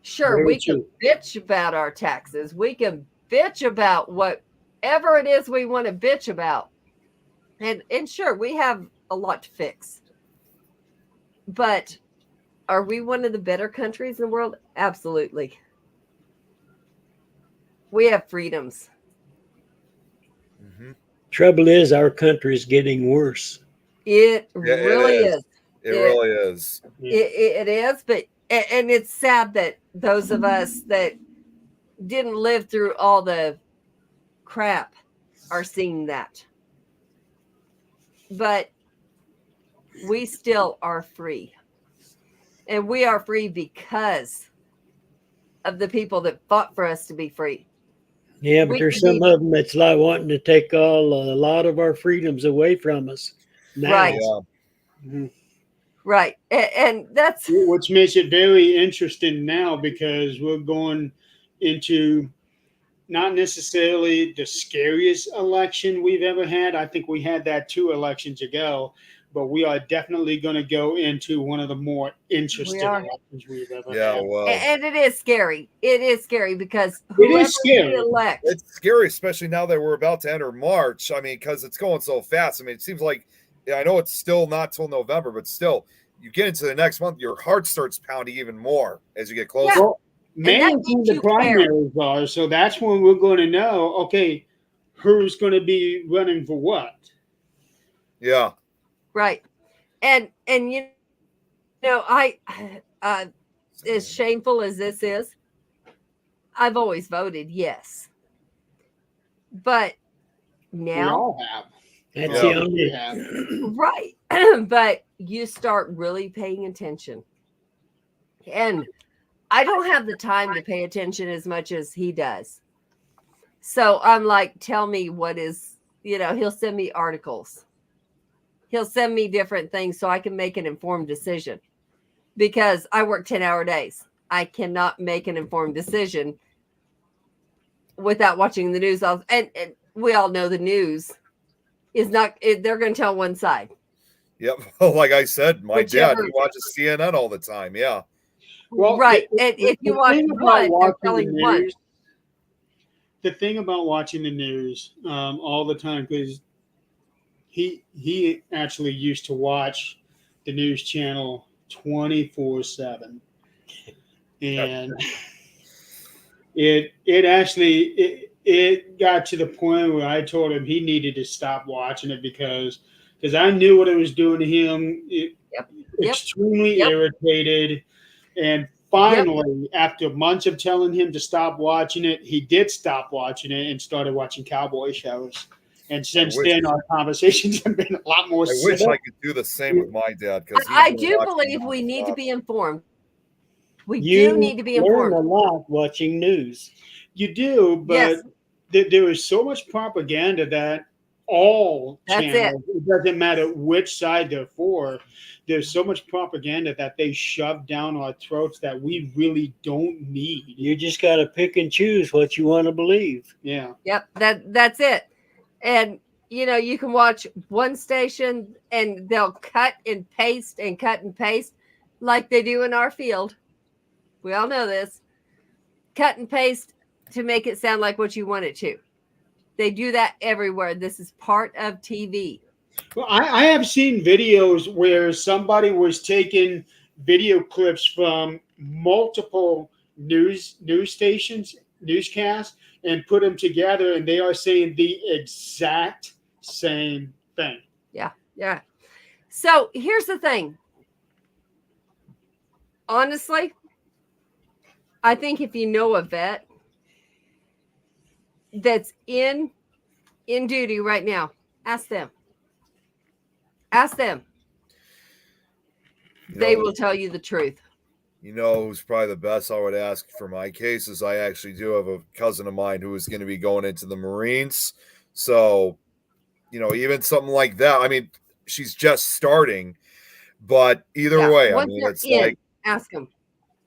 Sure, Very we can true. bitch about our taxes. We can bitch about whatever it is we want to bitch about. And sure, we have a lot to fix. But are we one of the better countries in the world? Absolutely. We have freedoms. Mhm. Trouble is, our country is getting worse. It Yeah, it really is. is. It really is. It is, but and it's sad that those of us that didn't live through all the crap are seeing that. But we still are free. And we are free because of the people that fought for us to be free. Yeah, but We there's can some be- of them that's like wanting to take a lot of our freedoms away from us. Now. Right. Yeah. Mhm. Right. And that's Which makes it very interesting now because we're going into not necessarily the scariest election we've ever had. I think we had that 2 elections ago, but we are definitely going to go into one of the more interesting are. elections we've ever Yeah. had. Well, and it is scary. It is scary because It whoever is scary. we elect, it's scary, especially now that we're about to enter March. I mean, because it's going so fast. I mean, it seems like, yeah, I know it's still not till November, but still, you get into the next month, your heart starts pounding even more as you get closer. Yeah. Well, May that is when makes the you care. primaries are, so that's when we're going to know, okay, who's going to be running for what. Yeah. right? And you know, I as shameful as this is, I've always voted yes. But We now, all have. That's Yeah. the We only. have. right. But you start really paying attention. And I don't have the time to pay attention as much as he does. So I'm like, tell me what is, he'll send me articles. He'll send me different things so I can make an informed decision. Because I work 10-hour days. I cannot make an informed decision without watching the news. And we all know the news is not, they're going to tell one side. Yep. Like I said, my dad, Whichever- he watches CNN all the time. Yeah. Well, right. the- And if you the watch thing about one, they're watching the telling one. news- The thing about watching the news all the time, because he actually used to watch the news channel 24/7, and it actually it got to the point where I told him he needed to stop watching it because I knew what it was doing to him. Yep. Extremely Yep. irritated, and finally, after months of telling him to stop watching it, he did stop watching it and started watching cowboy shows. And since wish- then, our conversations have been a lot more I wish civil. I could do the same with my dad. Because I do believe we need to be informed. We You do need to be learn a informed. lot watching news. You do, but Yes. there is so much propaganda that all That's it. channels, it doesn't matter which side they're for, there's so much propaganda that they shove down our throats that we really don't need. You just got to pick and choose what you want to believe. Yeah. Yep, that's it. And you can watch one station and they'll cut and paste like they do in our field. We all know this. Cut and paste to make it sound like what you want it to. They do that everywhere. This is part of TV. Well, I have seen videos where somebody was taking video clips from multiple news stations, newscasts, and put them together, and they are saying the exact same thing. Yeah. So here's the thing. Honestly, I think if you know a vet, that's in duty right now. Ask them. Ask them. They will tell you the truth. You know who's probably the best I would ask for my case is I actually do have a cousin of mine who is going to be going into the Marines. So, even something like that. I mean, she's just starting, but either way, Once they're it's in, like, ask them.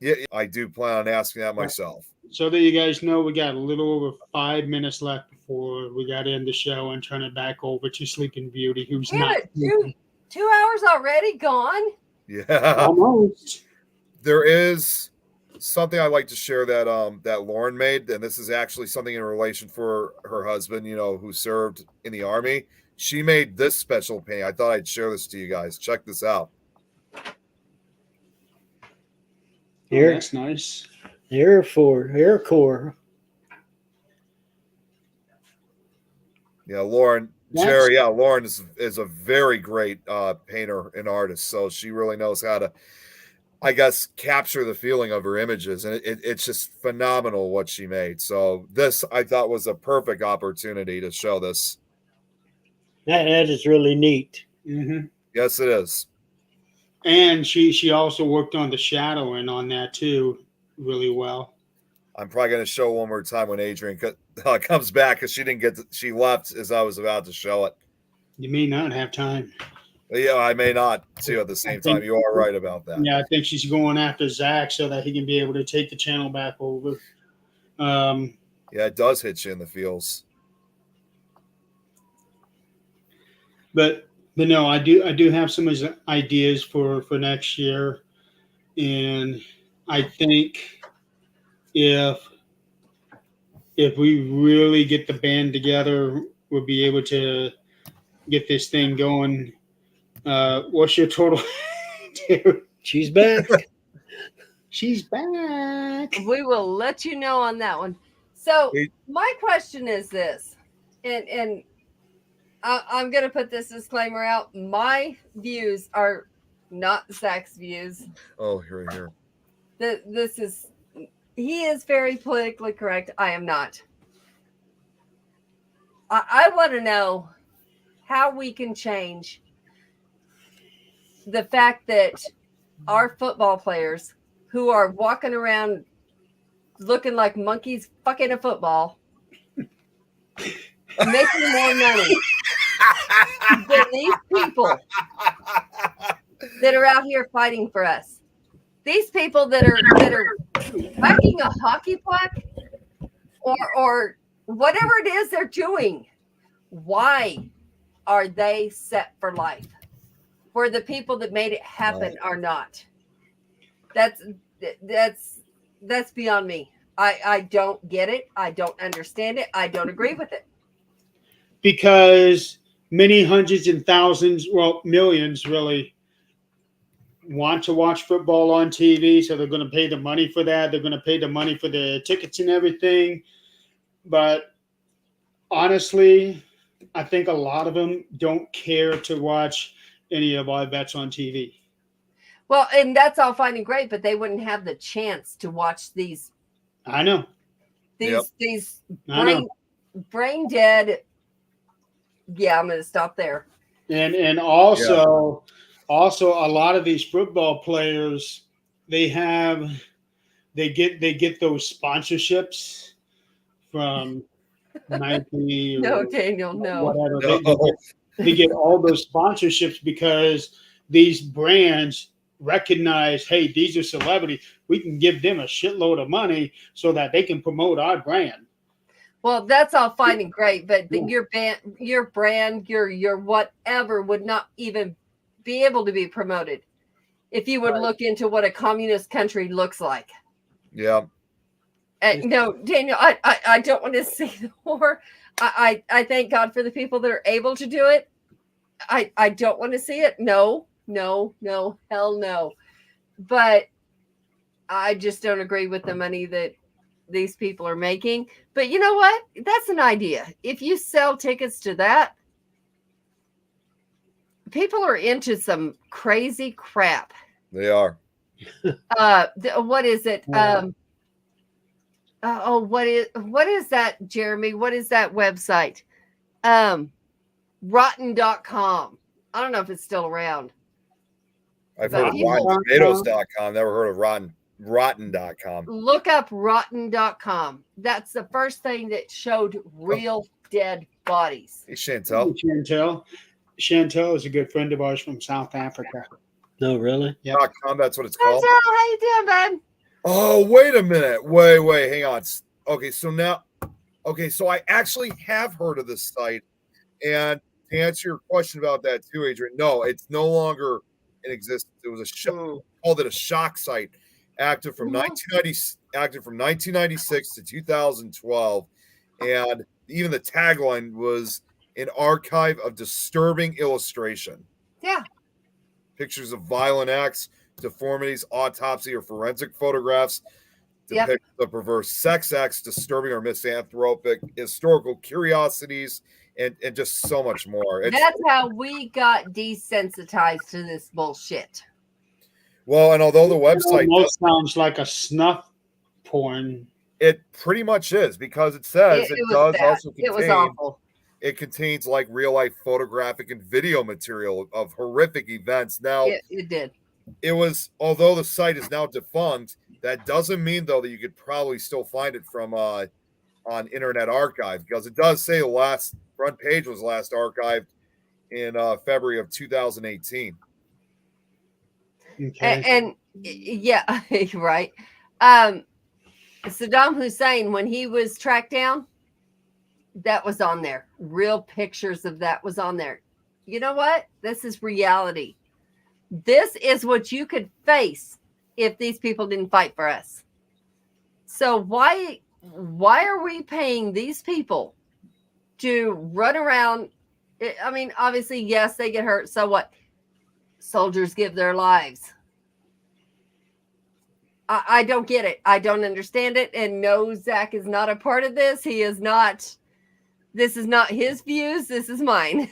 yeah, I do plan on asking that myself. So that you guys know, we got a little over 5 minutes left before we got to end the show and turn it back over to Sleeping Beauty, who's Damn not. it, 2 hours already gone? Yeah. Almost. There is something I'd like to share that Lauren made, and this is actually something in relation for her husband, who served in the Army. She made this special painting. I thought I'd share this to you guys. Check this out. Here, That's nice. Air Corps. Yeah, Lauren, That's- Jerry, yeah, Lauren is a very great painter and artist. So she really knows how to, I guess, capture the feeling of her images. And it's just phenomenal what she made. So this, I thought, was a perfect opportunity to show this. That is really neat. Mm-hmm. Yes, it is. And she also worked on the shadowing on that too, really well. I'm probably going to show one more time when Adrian comes back because she didn't she left as I was about to show it. You may not have time. Yeah, I may not too at the same time. You are right about that. Yeah, I think she's going after Zach so that he can be able to take the channel back over. Yeah, it does hit you in the feels. But no, I do have some ideas for next year, and I think if we really get the band together, we'll be able to get this thing going. What's your total? She's back. She's back. We will let you know on that one. So my question is this, and I'm going to put this disclaimer out. My views are not Zach's views. Oh, here. He is very politically correct. I am not. I want to know how we can change the fact that our football players who are walking around looking like monkeys fucking a football, making more money than these people that are out here fighting for us. These people that are whacking a hockey puck or whatever it is they're doing, why are they set for life? Where the people that made it happen are not. That's beyond me. I don't get it. I don't understand it. I don't agree with it. Because many hundreds and thousands, well, millions really want to watch football on TV, so they're going to pay the money for that. They're going to pay the money for the tickets and everything. But honestly, I think a lot of them don't care to watch any of our bets on TV. Well, and that's all fine and great, but they wouldn't have the chance to watch these. I know. These brain dead. Yeah, I'm going to stop there. And also a lot of these football players, they get those sponsorships from Nike. No, Daniel, no. Whatever. They get all those sponsorships because these brands recognize, hey, these are celebrities. We can give them a shitload of money so that they can promote our brand. Well, that's all fine and great, but your brand, your whatever would not even be able to be promoted if you would look into what a communist country looks like. Yeah. No, Daniel, I don't want to see the war. I thank God for the people that are able to do it. I don't want to see it. No, hell no. But I just don't agree with the money that these people are making. But you know what? That's an idea. If you sell tickets to that, people are into some crazy crap. They are. What is it? what is that, Jeremy? What is that website? Rotten.com. I don't know if it's still around. I've But heard of people- RottenTomatoes.com. Never heard of Rotten.com. Look up Rotten.com. That's the first thing that showed real dead bodies. Hey, Chantel. Chantel is a good friend of ours from South Africa. No, really? .com, that's what it's Chantel, called. how you doing, bud? Oh, wait a minute. Wait, hang on. Okay, so I actually have heard of this site. And to answer your question about that too, Adrian, no, it's no longer in existence. It was called it a shock site, active from 1996 to 2012. And even the tagline was an archive of disturbing illustration. Yeah. Pictures of violent acts, deformities, autopsy, or forensic photographs depict the perverse sex acts, disturbing or misanthropic historical curiosities, and just so much more. That's how we got desensitized to this bullshit. Well, and although the website almost sounds like a snuff porn. it pretty much is, because it says it was does bad. also It was contain awful. it contains like real life photographic and video material of horrific events. Now It did. it was, although the site is now defunct, that doesn't mean though that you could probably still find it from on Internet Archive, because it does say the last front page was last archived in February of 2018. Okay. And yeah, right. Saddam Hussein, when he was tracked down, that was on there. Real pictures of that was on there. You know what? This is reality. This is what you could face if these people didn't fight for us. So why are we paying these people to run around? I mean, obviously, yes, they get hurt. So what? Soldiers give their lives. I don't get it. I don't understand it. And no, Zach is not a part of this. He is not. This is not his views. This is mine.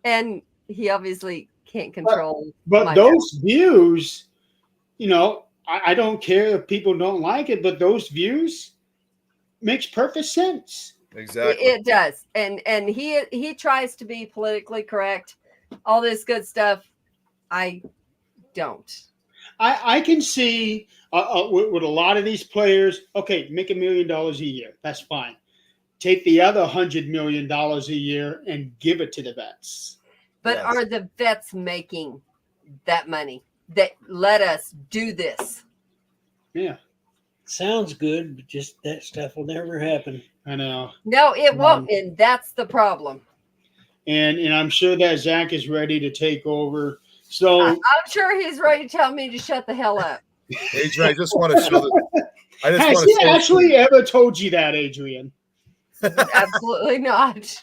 And he obviously can't control. But those views, I don't care if people don't like it, but those views makes perfect sense. Exactly. It does. And he tries to be politically correct, all this good stuff. I don't. I can see with a lot of these players, okay, make $1 million a year. That's fine. Take the other $100 million a year and give it to the vets. But Yes. are the vets making that money that let us do this? Yeah, Sounds good, but just that stuff will never happen. I know. No, it won't. And that's the problem. And I'm sure that Zach is ready to take over. So I'm sure he's ready to tell me to shut the hell up. Adrian, I just want to show that. I just has want he to show actually ever told you that, Adrian? Absolutely not.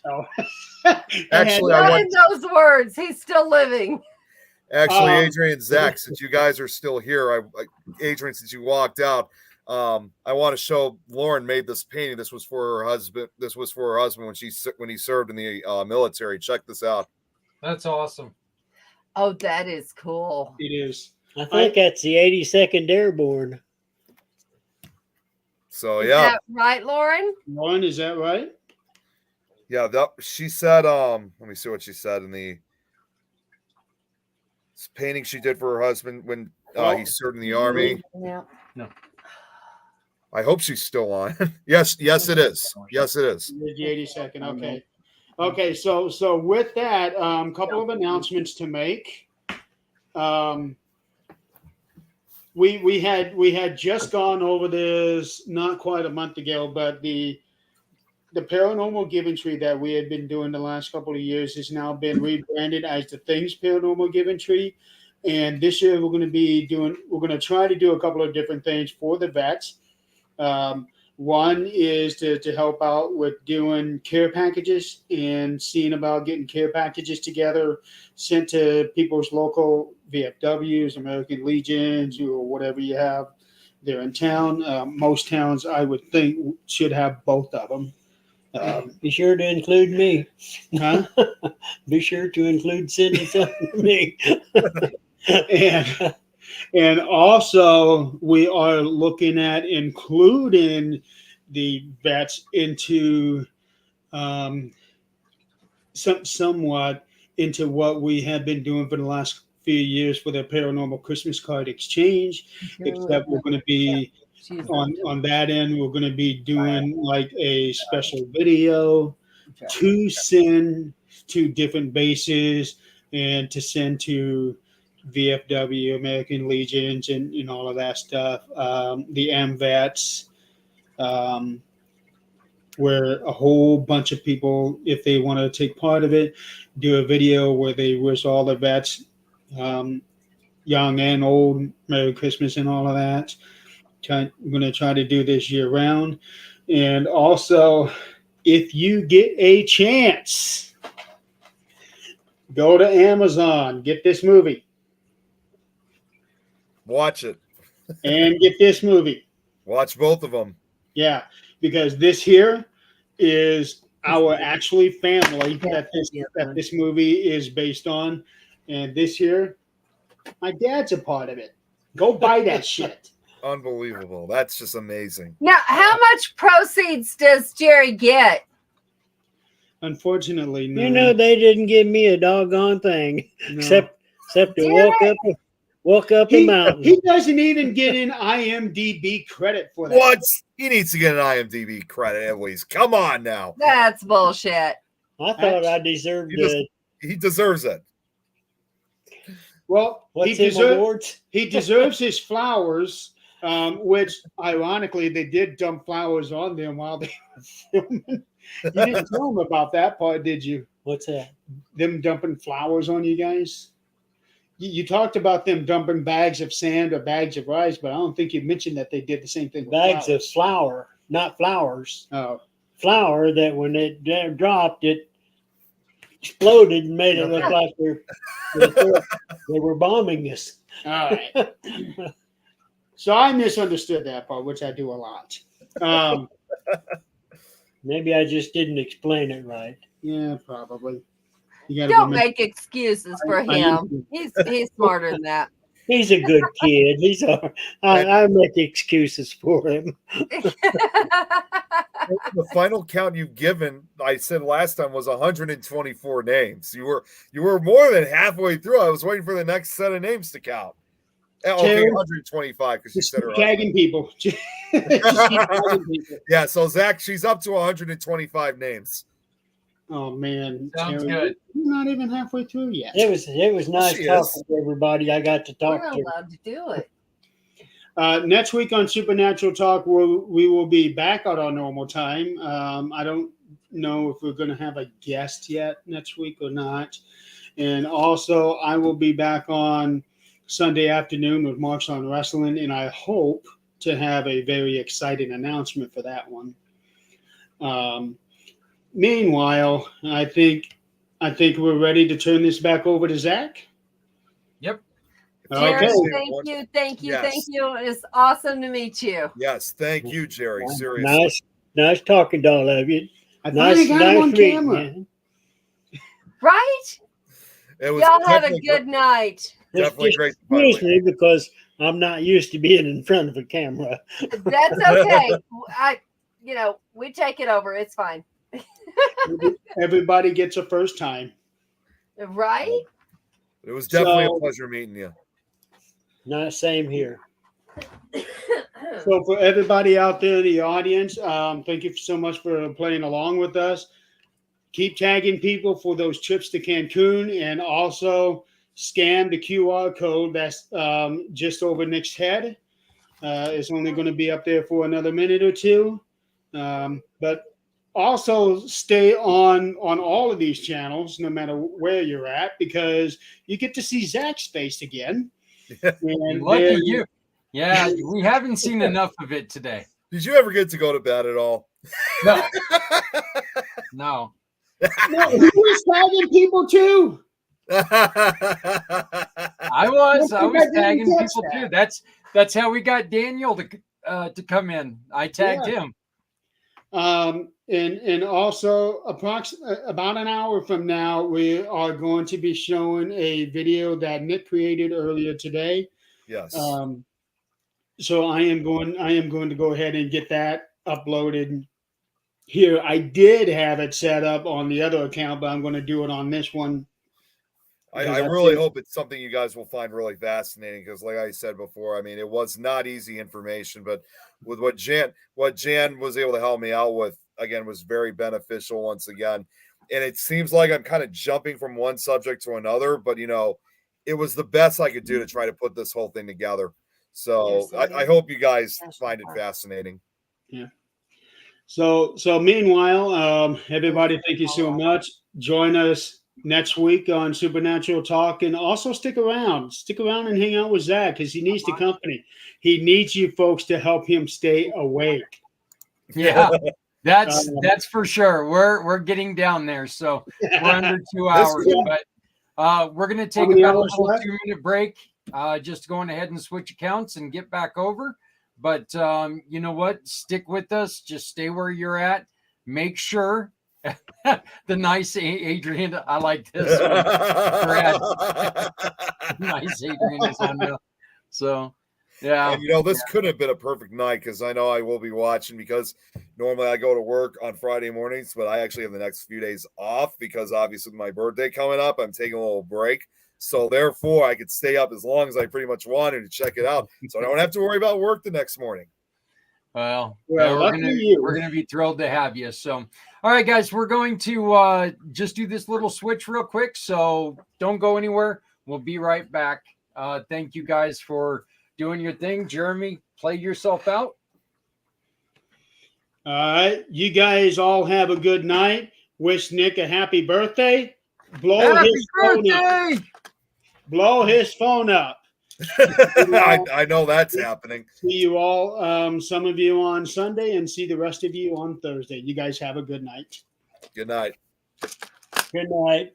Actually, I Not want in those words. He's still living. Actually, Um, Adrian, Zach, since you guys are still here, Adrian, since you walked out, I want to show Lauren made this painting. This was for her husband. This was for her husband when he served in the military. Check this out. That's awesome. Oh, that is cool. It is. I think that's the 82nd Airborne. So Is yeah, that right, Lauren? Lauren, is that right? yeah. She said, let me see what she said in the painting she did for her husband when he served in the army. Yeah. I hope she's still on. Yes, it is. Yes, it is. The 82nd. Okay. So with that, couple of announcements to make. We had just gone over this not quite a month ago, but the Paranormal Giving Tree that we had been doing the last couple of years has now been rebranded as the Things Paranormal Giving Tree. And this year we're going to try to do a couple of different things for the vets. One is to help out with doing care packages and seeing about getting care packages together, sent to people's local VFWs, American Legions, or whatever you have there in town. Most towns, I would think, should have both of them. Be sure to include me. Huh? Be sure to include sending something to me. And also, we are looking at including the vets into somewhat into what we have been doing for the last few years for the Paranormal Christmas Card Exchange. Except we're going to be on that end. We're going to be doing like a special video to send to different bases and to send to VFW, American Legions, and all of that stuff. The AMVETS, where a whole bunch of people, if they want to take part of it, do a video where they wish all the vets, young and old, Merry Christmas and all of that. I'm going to try to do this year round. And also, if you get a chance, go to Amazon, get this movie, Watch it. and get this movie. Watch both of them. Yeah, because this here is our actually family that this movie is based on. And this here, my dad's a part of it. Go buy that shit. Unbelievable. That's just amazing. Now, how much proceeds does Jerry get? Unfortunately, no. You know, they didn't give me a doggone thing No. except to walk up a he, mountain. he doesn't even get an IMDb credit for that. What? He needs to get an IMDb credit at least. Come on now. That's bullshit. I thought I deserved He deserves it. Well, what's his awards? he deserves his flowers, which ironically they did dump flowers on them while they were filming. You didn't tell them about that part, did you? What's that? Them dumping flowers on you guys? You talked about them dumping bags of sand or bags of rice, but I don't think you mentioned that they did the same thing with Bags of flowers. flour, not flowers. Oh, Flour that when it dropped, it exploded and made it look like they were bombing us. all right. So I misunderstood that part, which I do a lot. Maybe I just didn't explain it right. Yeah, probably. You gotta Don't remember- make excuses for I him. He's smarter than that. He's a good kid. I make excuses for him. The final count you've given, I said last time, was 124 names. You were more than halfway through. I was waiting for the next set of names to count. Okay, Terry, 125 because you Just said keep her. tagging people. Just keep tagging people. Yeah, so Zach, she's up to 125 names. Oh man, Sounds Terry, good. you're not even halfway through yet. It was nice She talking is. to everybody I got to talk We're to. allowed to do it. Next week on Supernatural Talk, we will be back at our normal time. I don't know if we're going to have a guest yet next week or not. And also, I will be back on Sunday afternoon with Marks on Wrestling, and I hope to have a very exciting announcement for that one. Meanwhile, I think we're ready to turn this back over to Zach. Yep. Jerry, Okay. thank you. Yes. It's awesome to meet you. Yes, thank you, Jerry. Seriously. Nice talking to all of you. I finally got him on meeting camera. you. Right? It was Y'all have a definitely- good night. Definitely Just great to finally- excuse me because I'm not used to being in front of a camera. That's okay. We take it over. It's fine. Everybody gets a first time. Right? It was definitely So- a pleasure meeting you. Not same here. So for everybody out there in the audience, thank you so much for playing along with us. Keep tagging people for those trips to Cancun, and also scan the QR code that's just over Nick's head. It's only going to be up there for another minute or two. But also stay on all of these channels, no matter where you're at, because you get to see Zach's face again. And Lucky there- you. Yeah, we haven't seen enough of it today. Did you ever get to go to bed at all? No. No. No, he was tagging people too. I was I didn't tagging catch people that. too. That's how we got Daniel to come in. I tagged him. And also about an hour from now, we are going to be showing a video that Nick created earlier today. Yes. So I am going to go ahead and get that uploaded here. I did have it set up on the other account, but I'm going to do it on this one. I really hope it's something you guys will find really fascinating because, like I said before, I mean, it was not easy information, but with what Jan was able to help me out with, again, was very beneficial once again. And it seems like I'm kind of jumping from one subject to another, but, it was the best I could do to try to put this whole thing together. So Yes, I hope you guys That's find it fun. fascinating. Yeah. So meanwhile, everybody, thank you so much. Join us next week on Supernatural Talk, and also stick around and hang out with Zach because he needs the company. He needs you folks to help him stay awake. Yeah, that's for sure. We're getting down there, so we're under 2 hours, but we're gonna take many about a hours little left? 2-minute break. Just going ahead and switch accounts and get back over. But you know what? Stick with us. Just stay where you're at. Make sure the nice Adrian. I like this one. Brad. Nice Adrian is on now. So yeah. And this couldn't have been a perfect night because I know I will be watching because normally I go to work on Friday mornings, but I actually have the next few days off because obviously with my birthday coming up, I'm taking a little break. So therefore I could stay up as long as I pretty much wanted to check it out. So I don't have to worry about work the next morning. Well, Well, we're lucky gonna be thrilled to have you. So, all right, guys, we're going to just do this little switch real quick. So don't go anywhere. We'll be right back. Thank you guys for doing your thing. Jeremy, play yourself out. All right, you guys all have a good night. Wish Nick a happy birthday. Blow Happy his phone up. birthday! Blow his phone up. I know that's happening. See you all, some of you on Sunday, and see the rest of you on Thursday. You guys have a good night. Good night. Good night.